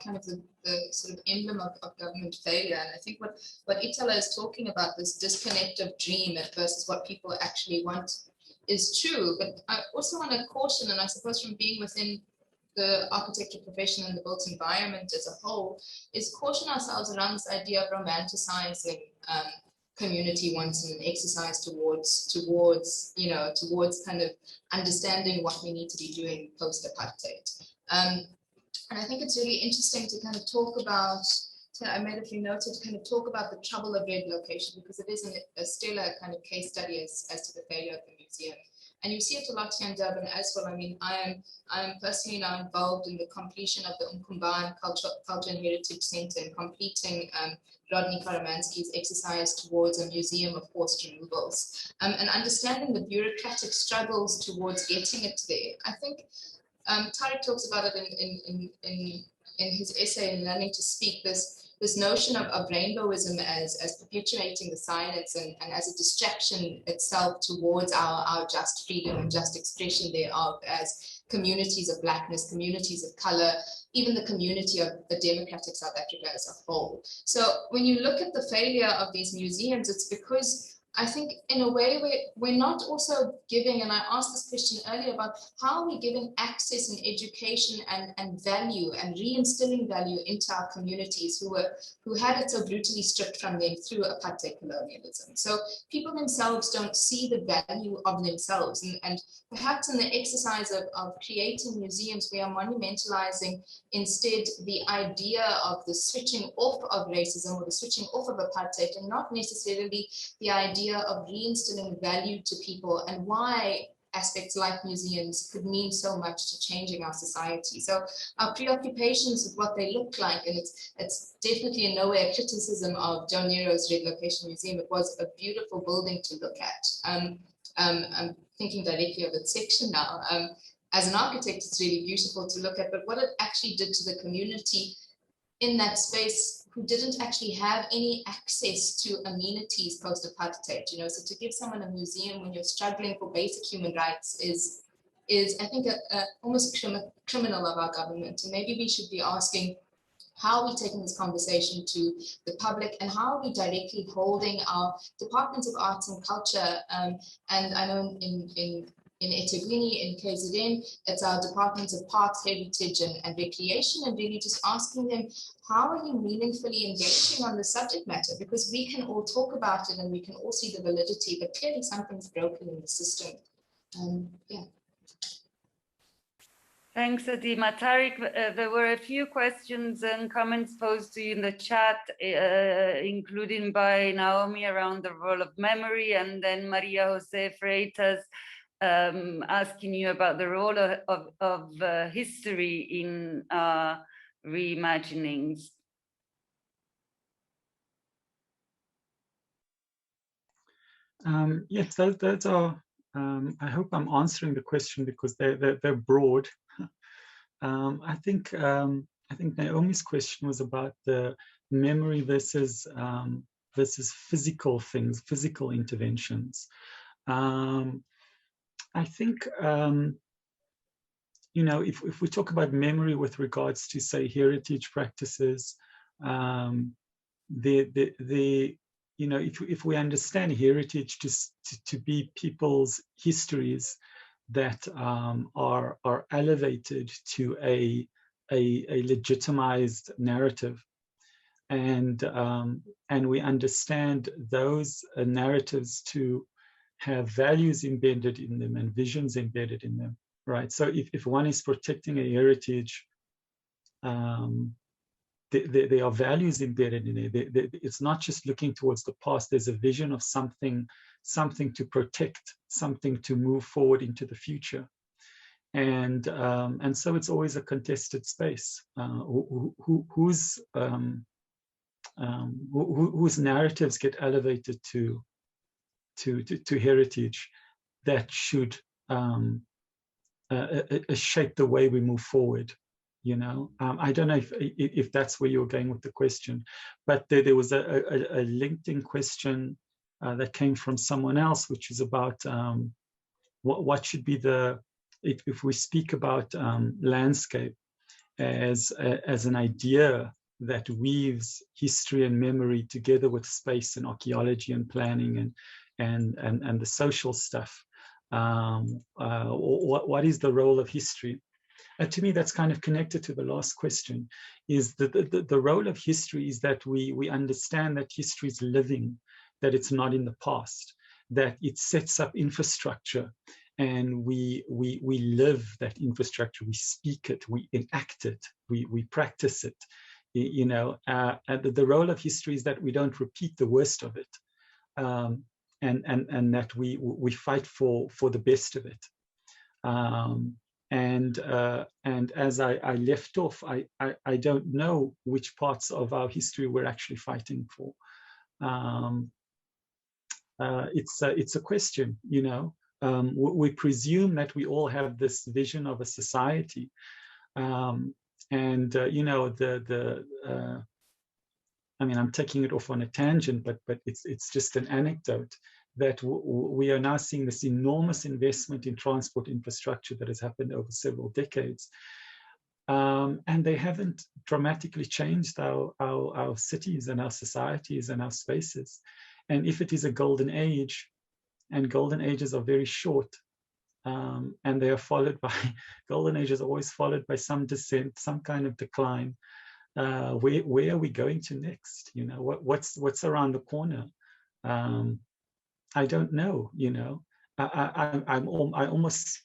kind of the sort of emblem of government failure. And I think what Itala is talking about, this disconnect of dream versus what people actually want, is true. But I also want to caution, and I suppose from being within the architecture profession and the built environment as a whole, is caution ourselves around this idea of romanticizing community once an exercise towards kind of understanding what we need to be doing post-apartheid. And I think it's really interesting to kind of talk about, I made a few notes to kind of talk about the trouble of red location, because it is a stellar kind of case study as to the failure of the museum. And you see it a lot here in Durban as well. I mean, I am personally now involved in the completion of the Umkumbane Culture and Heritage Center and completing Rodney Karamanski's exercise towards a museum of forced removals, and understanding the bureaucratic struggles towards getting it there. I think Tariq talks about it in his essay in Learning to Speak, this notion of rainbowism as perpetuating the silence and as a distraction itself towards our just freedom and just expression thereof as communities of blackness, communities of color, even the community of the democratic South Africa as a whole. So when you look at the failure of these museums, it's because I think in a way we're not also giving, and I asked this question earlier about how are we giving access and education and value and reinstilling value into our communities who had it so brutally stripped from them through apartheid colonialism. So people themselves don't see the value of themselves, and perhaps in the exercise of creating museums, we are monumentalizing instead the idea of the switching off of racism or the switching off of apartheid, and not necessarily the idea of reinstilling value to people and why aspects like museums could mean so much to changing our society. So our preoccupations with what they look like, and it's definitely in no way a criticism of Joe Nero's Red Location Museum. It was a beautiful building to look at. I'm thinking directly of its section now. As an architect, it's really beautiful to look at, but what it actually did to the community in that space who didn't actually have any access to amenities post-apartheid, so to give someone a museum when you're struggling for basic human rights is I think almost criminal of our government. And maybe we should be asking, how are we taking this conversation to the public, and how are we directly holding our departments of arts and culture? And I know in eThekwini, in KZN, it's our departments of parks, heritage, and recreation, and really just asking them, how are you meaningfully engaging on the subject matter? Because we can all talk about it and we can all see the validity, but clearly something's broken in the system. Yeah. Thanks, Adima. Tariq, there were a few questions and comments posed to you in the chat, including by Naomi around the role of memory, and then Maria Jose Freitas asking you about the role of history in reimaginings. Yes, those are, I hope I'm answering the question because they're broad. I think Naomi's question was about the memory versus physical things, physical interventions. I think, you know, if we talk about memory with regards to, say, heritage practices, you know, if we understand heritage to be people's histories that are elevated to a legitimized narrative, and we understand those narratives to have values embedded in them and visions embedded in them, right? So if one is protecting a heritage, there are values embedded in it. It's not just looking towards the past. There's a vision of something to protect, something to move forward into the future. And so it's always a contested space. Whose narratives get elevated to heritage that should shape the way we move forward. You know, I don't know if that's where you're going with the question, but there was a LinkedIn question that came from someone else, which is about what should be if we speak about landscape as an idea that weaves history and memory together with space and archaeology and planning and the social stuff. What is the role of history? To me, that's kind of connected to the last question, is the role of history is that we understand that history is living, that it's not in the past, that it sets up infrastructure, and we live that infrastructure, we speak it, we enact it, we practice it. You know, and the role of history is that we don't repeat the worst of it, and that we fight for the best of it. And as I left off, I don't know which parts of our history we're actually fighting for. It's a question, you know. We presume that we all have this vision of a society, you know, I mean, I'm taking it off on a tangent, but it's just an anecdote that we are now seeing this enormous investment in transport infrastructure that has happened over several decades. And they haven't dramatically changed our cities and our societies and our spaces. And if it is a golden age, and golden ages are very short, and they are followed by, golden ages are always followed by some descent, some kind of decline. Where are we going to next? You know, what's around the corner? I don't know. You know, I'm almost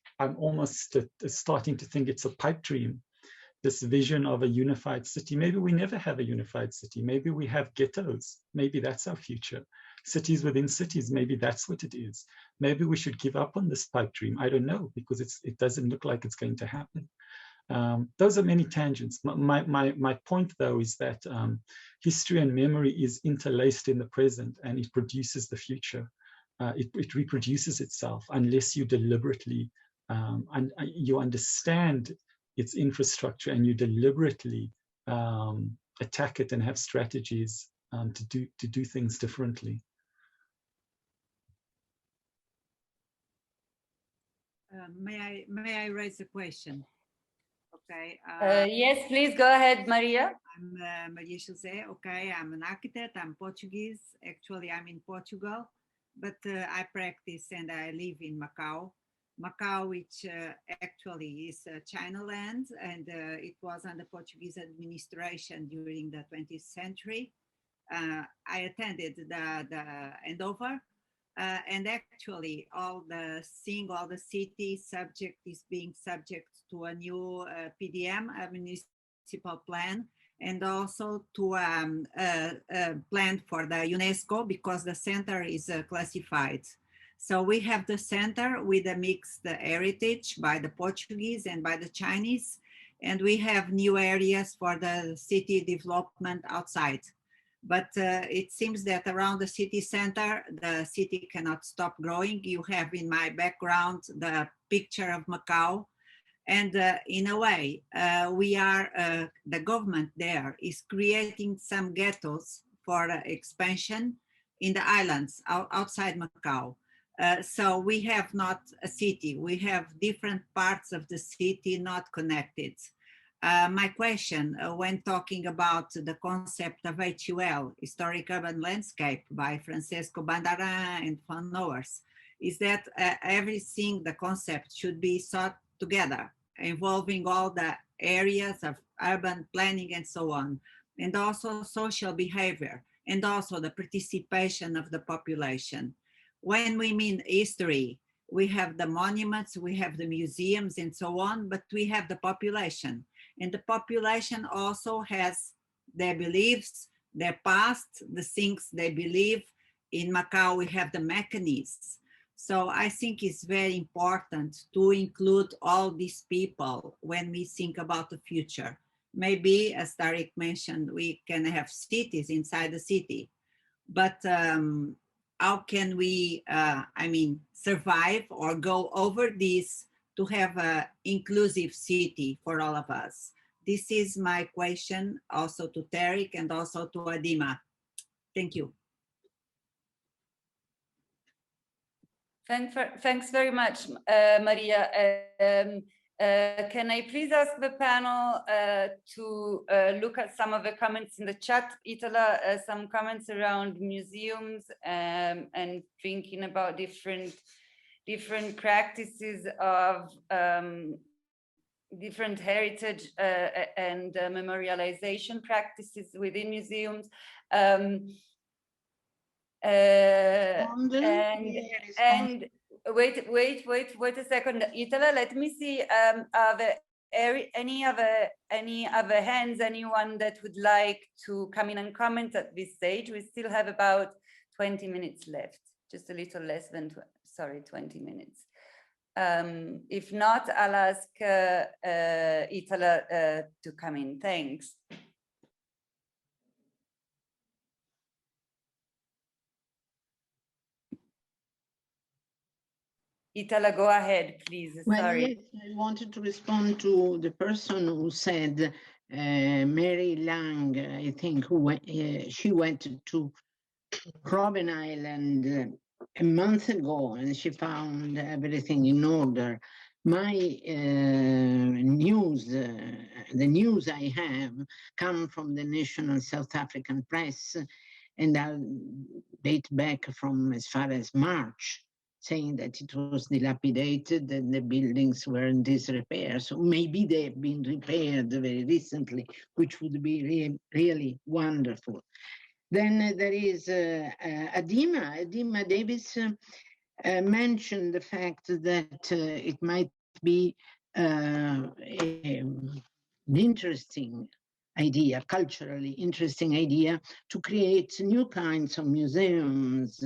starting to think it's a pipe dream. This vision of a unified city. Maybe we never have a unified city. Maybe we have ghettos. Maybe that's our future. Cities within cities. Maybe that's what it is. Maybe we should give up on this pipe dream. I don't know, because it doesn't look like it's going to happen. Those are many tangents. My point, though, is that history and memory is interlaced in the present, and it produces the future. It reproduces itself unless you deliberately and you understand its infrastructure and you deliberately attack it and have strategies to do things differently. May I raise a question? Okay. Yes, please go ahead, Maria. I'm Maria José. Okay, I'm an architect. I'm Portuguese. Actually, I'm in Portugal, but I practice and I live in Macau. Macau, which actually is China land, and it was under Portuguese administration during the 20th century. I attended the handover. And actually, seeing all the city subject is being subject to a new PDM, a municipal plan, and also to a plan for the UNESCO, because the center is classified. So we have the center with a mixed heritage by the Portuguese and by the Chinese. And we have new areas for the city development outside. But it seems that around the city center, the city cannot stop growing. You have in my background the picture of Macau. And in a way, we are, the government there is creating some ghettos for expansion in the islands outside Macau. So we have not a city, we have different parts of the city not connected. My question, when talking about the concept of HUL, Historic Urban Landscape by Francesco Bandaran and Van Noers, is that everything, the concept should be thought together, involving all the areas of urban planning and so on, and also social behavior, and also the participation of the population. When we mean history, we have the monuments, we have the museums and so on, but we have the population. And the population also has their beliefs, their past, the things they believe. In Macau, we have the mechanisms. So I think it's very important to include all these people when we think about the future. Maybe, as Tariq mentioned, we can have cities inside the city, but how can we, survive or go over this to have an inclusive city for all of us? This is my question also to Tariq and also to Adima. Thank you. Thanks very much, Maria. Can I please ask the panel to look at some of the comments in the chat? Itala, some comments around museums and thinking about different practices of different heritage and memorialization practices within museums. And wait a second, Itala, let me see, are there any other hands, anyone that would like to come in and comment at this stage? We still have about 20 minutes left, just a little less than, 20 minutes. If not, I'll ask Itala to come in, thanks. Itala, go ahead, please. Well, Sorry. yes, I wanted to respond to the person who said, Mary Lang, I think, who went, she went to Robben Island a month ago and she found everything in order. My news, the news I have come from the National South African Press, and I'll date back from as far as March, saying that it was dilapidated and the buildings were in disrepair. So maybe they've been repaired very recently, which would be really wonderful. Then there is Adima Davis mentioned the fact that it might be an interesting idea, culturally interesting idea, to create new kinds of museums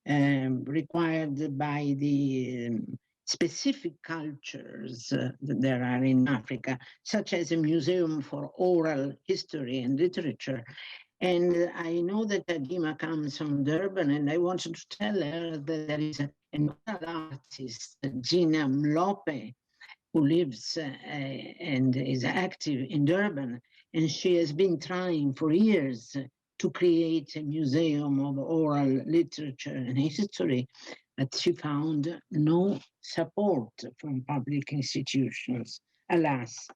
required by the specific cultures that there are in Africa, such as a museum for oral history and literature. And I know that Adima comes from Durban, and I wanted to tell her that there is another artist, Gina Mlope, who lives and is active in Durban, and she has been trying for years to create a museum of oral literature and history, but she found no support from public institutions, alas.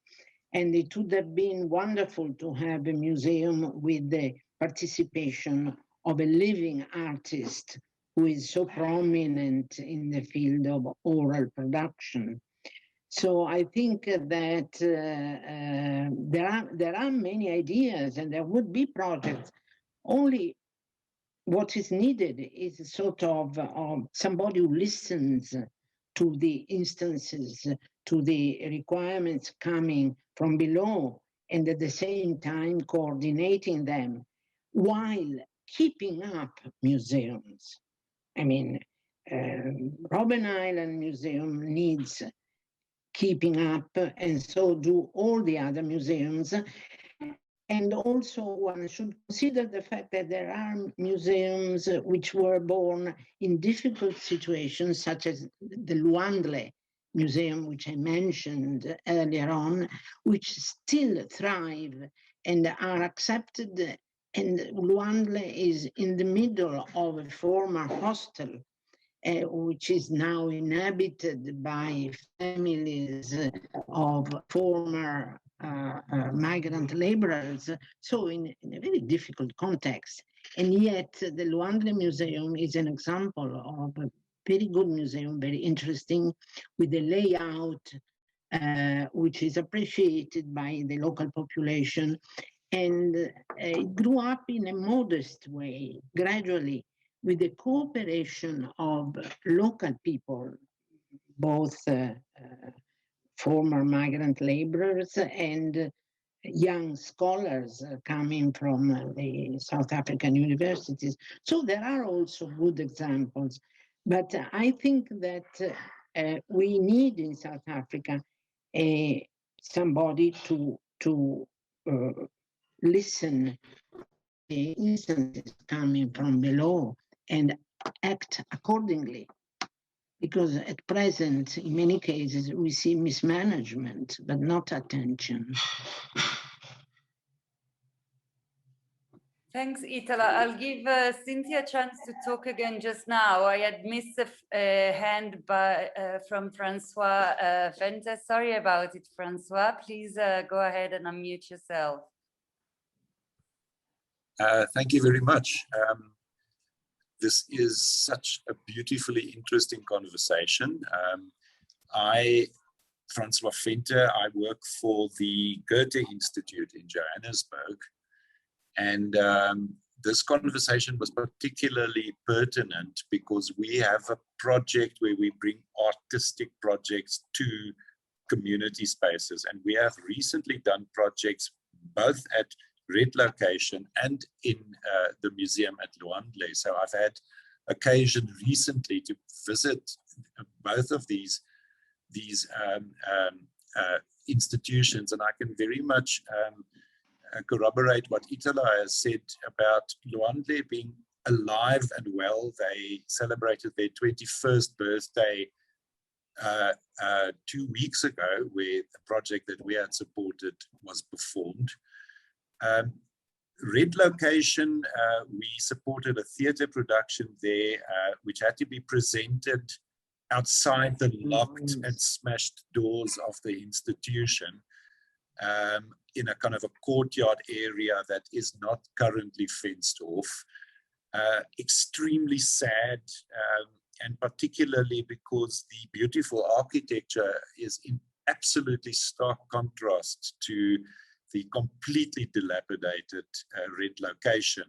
And it would have been wonderful to have a museum with the participation of a living artist who is so prominent in the field of oral production. So I think that there are many ideas and there would be projects. Only what is needed is a sort of somebody who listens to the instances, to the requirements coming from below, and at the same time coordinating them while keeping up museums. I mean, Robben Island Museum needs keeping up, and so do all the other museums. And also one should consider the fact that there are museums which were born in difficult situations, such as the Luandle Museum, which I mentioned earlier on, which still thrive and are accepted. And Luandle is in the middle of a former hostel, which is now inhabited by families of former migrant laborers, so in a very difficult context. And yet the Luandle Museum is an example of a very good museum, very interesting, with a layout which is appreciated by the local population. And it grew up in a modest way, gradually, with the cooperation of local people, both former migrant laborers and young scholars coming from the South African universities. So there are also good examples. But I think that we need in South Africa somebody to listen to the instances coming from below and act accordingly. Because at present, in many cases, we see mismanagement, but not attention. Thanks, Itala. I'll give Cynthia a chance to talk again just now. I had missed a hand from Francois Vente. Sorry about it, Francois. Please go ahead and unmute yourself. Thank you very much. This is such a beautifully interesting conversation. Francois Vente, I work for the Goethe Institute in Johannesburg. And this conversation was particularly pertinent because we have a project where we bring artistic projects to community spaces. And we have recently done projects both at Red Location and in the museum at Luandle. So I've had occasion recently to visit both of these institutions, and I can very much corroborate what Itala has said about Luandle being alive and well. They celebrated their 21st birthday 2 weeks ago, where the project that we had supported was performed. Red Location, we supported a theatre production there, which had to be presented outside the locked and smashed doors of the institution, in a kind of a courtyard area that is not currently fenced off. Extremely sad, and particularly because the beautiful architecture is in absolutely stark contrast to the completely dilapidated Red Location.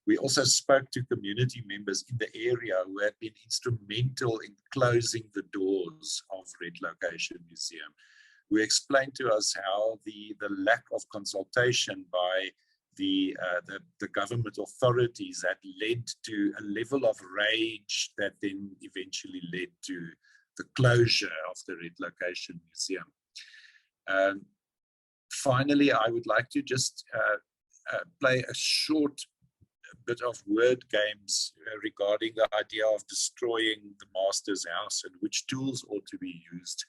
We also spoke to community members in the area who had been instrumental in closing the doors of Red Location Museum, who explained to us how the lack of consultation by the government authorities had led to a level of rage that then eventually led to the closure of the Red Location Museum. Finally, I would like to just play a short bit of word games regarding the idea of destroying the master's house and which tools ought to be used,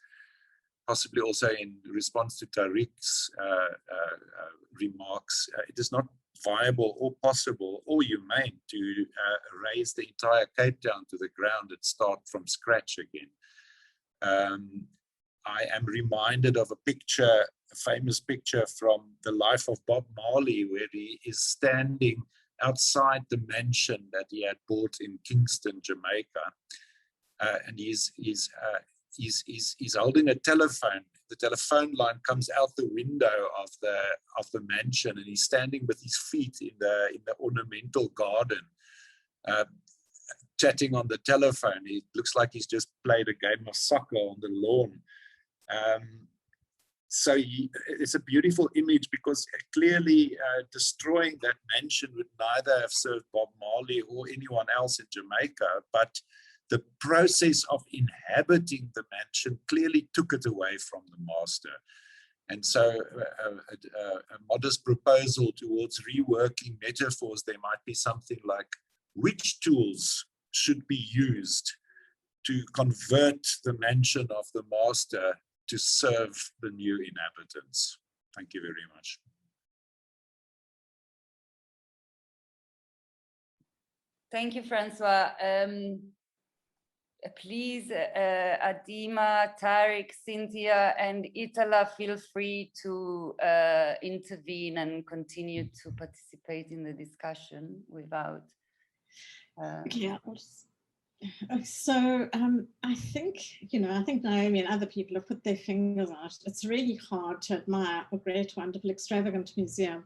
possibly also in response to Tariq's remarks. It is not viable or possible or humane to raise the entire Cape Town to the ground and start from scratch again. I am reminded of a picture, a famous picture from the life of Bob Marley, where he is standing outside the mansion that he had bought in Kingston, Jamaica, and he's holding a telephone. The telephone line comes out the window of the mansion, and he's standing with his feet in the ornamental garden, chatting on the telephone. It looks like he's just played a game of soccer on the lawn. So it's a beautiful image because clearly destroying that mansion would neither have served Bob Marley or anyone else in Jamaica, but the process of inhabiting the mansion clearly took it away from the master. And so a modest proposal towards reworking metaphors, there might be something like, which tools should be used to convert the mansion of the master to serve the new inhabitants? Thank you very much. Thank you, Francois. Please, Adima, Tariq, Cynthia, and Itala, feel free to intervene and continue to participate in the discussion without. Yeah. So I think, I think Naomi and other people have put their fingers out. It's really hard to admire a great, wonderful, extravagant museum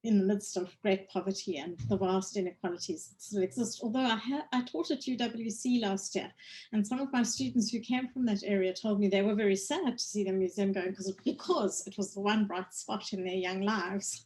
in the midst of great poverty and the vast inequalities that still exist. Although I taught at UWC last year, and some of my students who came from that area told me they were very sad to see the museum going because it was the one bright spot in their young lives.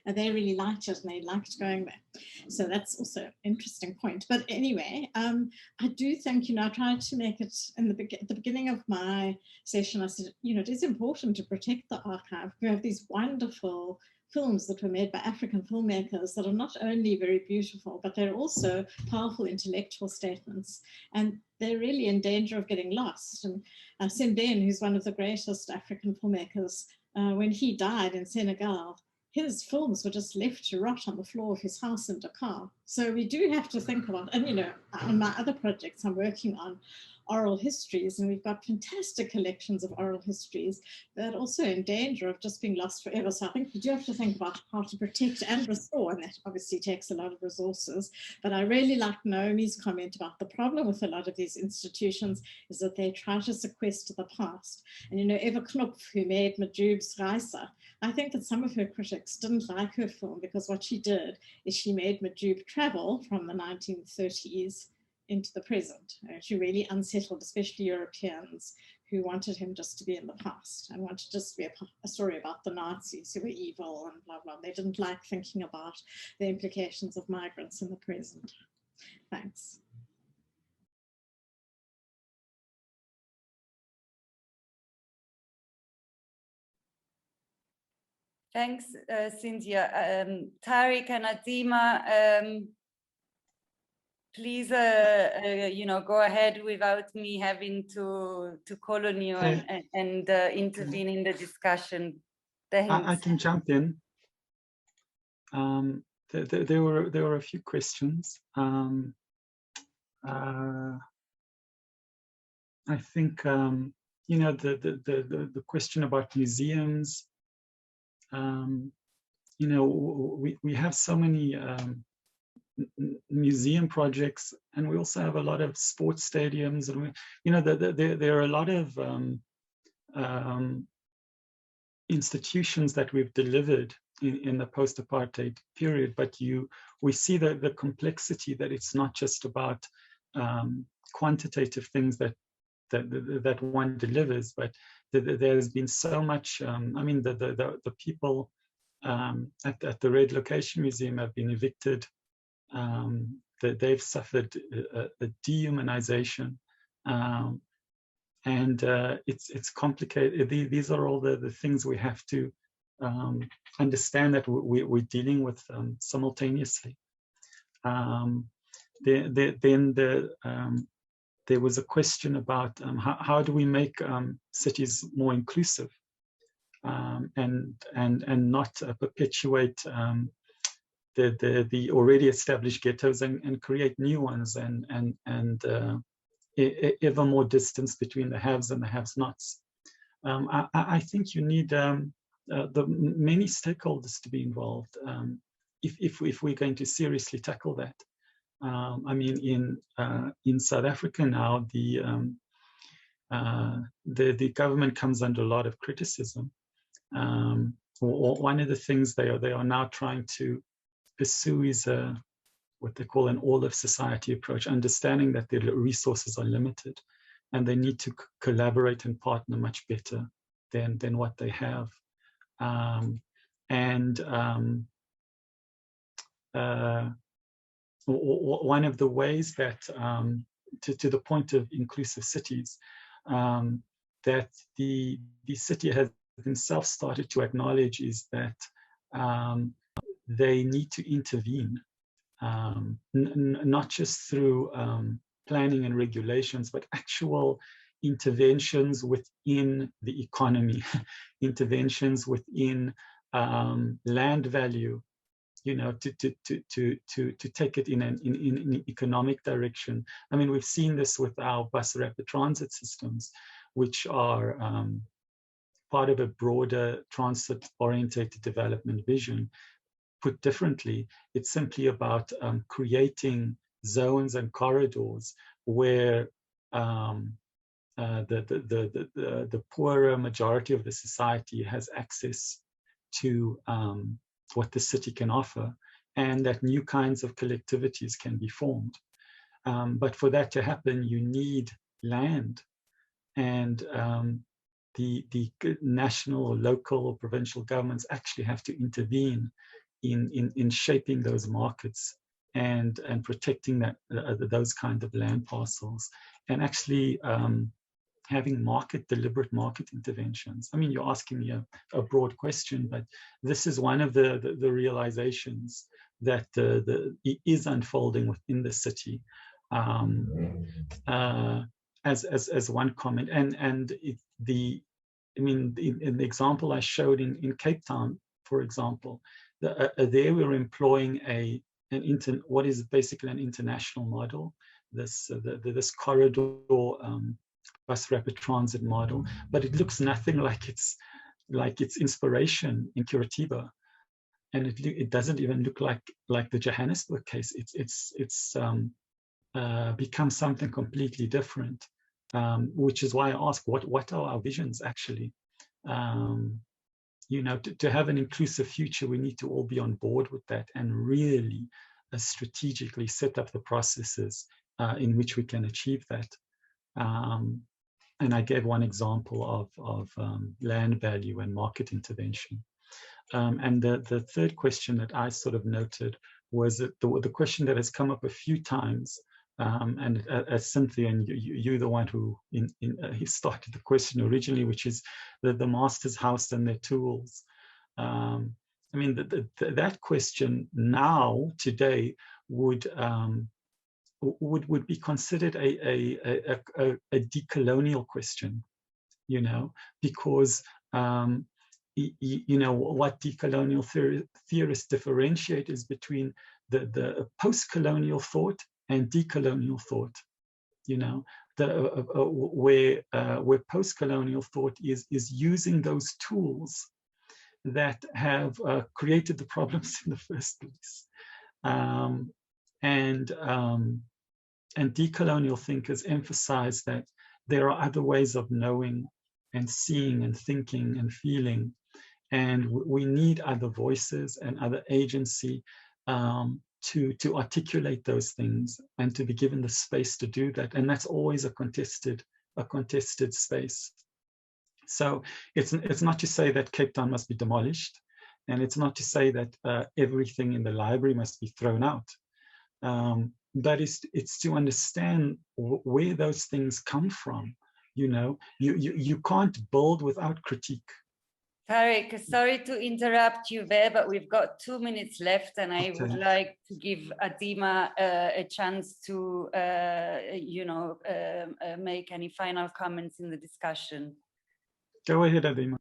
And they really liked it and they liked going there. So that's also an interesting point. But anyway, I do think, I tried to make it at the beginning of my session, I said, it is important to protect the archive. We have these wonderful films that were made by African filmmakers that are not only very beautiful, but they're also powerful intellectual statements. And they're really in danger of getting lost. And Sembène, who's one of the greatest African filmmakers, when he died in Senegal, his films were just left to rot on the floor of his house in Dakar. So we do have to think about, and on my other projects, I'm working on oral histories, and we've got fantastic collections of oral histories that are also in danger of just being lost forever. So I think we do have to think about how to protect and restore, and that obviously takes a lot of resources. But I really like Naomi's comment about the problem with a lot of these institutions is that they try to sequester the past. And Eva Knopf, who made Majoob's Reise, I think that some of her critics didn't like her film because what she did is she made Majoob travel from the 1930s into the present. She really unsettled, especially Europeans who wanted him just to be in the past and wanted just to be a story about the Nazis who were evil and blah, blah. They didn't like thinking about the implications of migrants in the present. Thanks. Thanks, Cynthia. Tariq and Adima, please, go ahead without me having to call on you and intervene in the discussion. Thanks. I can jump in. There were a few questions. I think the question about museums. We have so many museum projects, and we also have a lot of sports stadiums, and there are a lot of institutions that we've delivered in the post-apartheid period, but we see the complexity that it's not just about quantitative things that one delivers, but there's been so much. The people at the Red Location Museum have been evicted. They've suffered a dehumanization, and it's complicated. These are all the things we have to understand that we're dealing with simultaneously. There was a question about how do we make cities more inclusive and not perpetuate the already established ghettos and create new ones and ever more distance between the haves and the have-nots. I think you need the many stakeholders to be involved if we're going to seriously tackle that. In South Africa now, the government comes under a lot of criticism. One of the things they are now trying to pursue is what they call an all-of-society approach, understanding that their resources are limited and they need to collaborate and partner much better than what they have. One of the ways that to the point of inclusive cities, that the city has themselves started to acknowledge is that they need to intervene, not just through planning and regulations, but actual interventions within the economy, interventions within land value, you know, to take it in an economic direction. I mean, we've seen this with our bus rapid transit systems, which are part of a broader transit-oriented development vision. Put differently, it's simply about creating zones and corridors where the poorer majority of the society has access to what the city can offer, and that new kinds of collectivities can be formed. But for that to happen, you need land, and the national or local or provincial governments actually have to intervene in shaping those markets and protecting those kind of land parcels, and actually having deliberate market interventions. I mean, you're asking me a broad question, but this is one of the realizations that is unfolding within the city, as one comment. And in the example I showed in Cape Town, for example, there we're employing what is basically an international model, this corridor bus rapid transit model, but it looks nothing like its inspiration in Curitiba, and it doesn't even look like the Johannesburg case. It's become something completely different, which is why I ask, what are our visions actually? You know, to have an inclusive future, we need to all be on board with that and really strategically set up the processes in which we can achieve that. And I gave one example of land value and market intervention. And the third question that I sort of noted was that the question that has come up a few times, and as Cynthia, and you're the one who he started the question originally, which is the master's house and their tools. I mean, that question now, today, would be considered a decolonial question, you know, because you know what decolonial theorists differentiate is between the post-colonial thought and decolonial thought, you know, where post-colonial thought is using those tools that have created the problems in the first place. And decolonial thinkers emphasize that there are other ways of knowing and seeing and thinking and feeling, and we need other voices and other agency to articulate those things and to be given the space to do that. And that's always a contested space. So it's not to say that Cape Town must be demolished, and it's not to say that everything in the library must be thrown out. But it's to understand where those things come from. You know, you can't build without critique. Tariq, sorry to interrupt you there, but we've got 2 minutes left, and I would like to give Adima a chance to, you know, make any final comments in the discussion. Go ahead, Adima.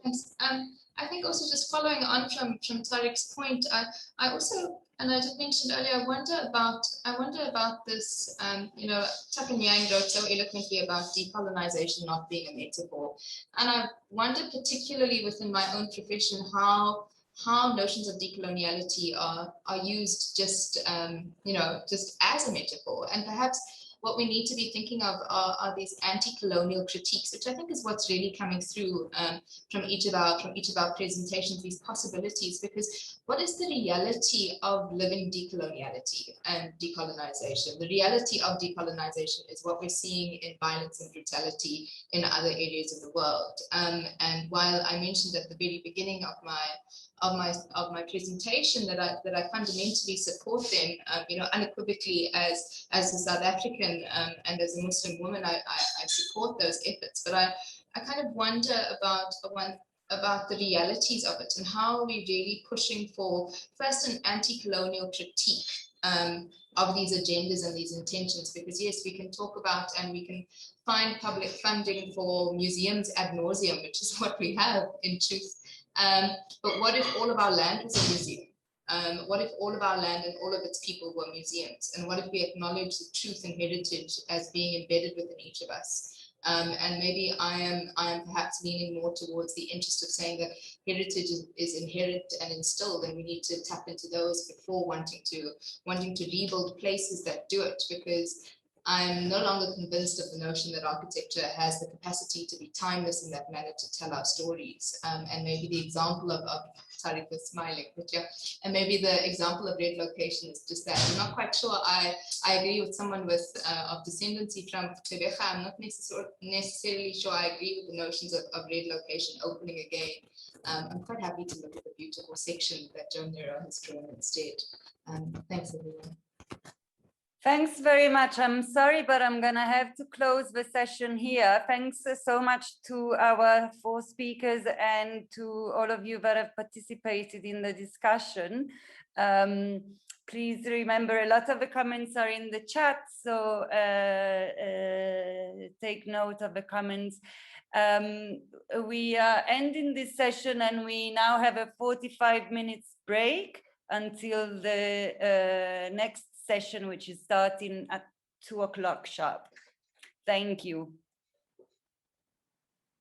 Thanks. I think also just following on from Tariq's point, I also, and I just mentioned earlier, I wonder about this, you know, Tuppen Yang wrote so eloquently about decolonization not being a metaphor. And I wonder particularly within my own profession how notions of decoloniality are used just, you know, just as a metaphor. And perhaps what we need to be thinking of are these anti-colonial critiques, which I think is what's really coming through from each of our presentations, these possibilities, because what is the reality of living decoloniality and decolonization? The reality of decolonization is what we're seeing in violence and brutality in other areas of the world. And while I mentioned at the very beginning of my presentation that I fundamentally support them, unequivocally as a South African and as a Muslim woman, I support those efforts. But I kind of wonder about the realities of it and how are we really pushing for first an anti-colonial critique of these agendas and these intentions, because yes, we can talk about and we can find public funding for museums ad nauseum, which is what we have in truth. But what if all of our land was a museum? What if all of our land and all of its people were museums? And what if we acknowledge the truth and heritage as being embedded within each of us? And maybe I am perhaps leaning more towards the interest of saying that heritage is inherent and instilled, and we need to tap into those before wanting to rebuild places that do it, because I'm no longer convinced of the notion that architecture has the capacity to be timeless in that manner to tell our stories. And maybe the example of Tariq was smiling, but yeah, and maybe the example of red location is just that. I'm not quite sure. I agree with someone with of descendancy from Quebec. I'm not necessarily sure I agree with the notions of red location opening again. I'm quite happy to look at the beautiful section that Joan Nero has drawn instead. Thanks, everyone. Thanks very much. I'm sorry, but I'm gonna have to close the session here. Thanks so much to our 4 speakers and to all of you that have participated in the discussion. Please remember, a lot of the comments are in the chat, so take note of the comments. We are ending this session and we now have a 45 minutes break until the next session, which is starting at 2 o'clock sharp. Thank you.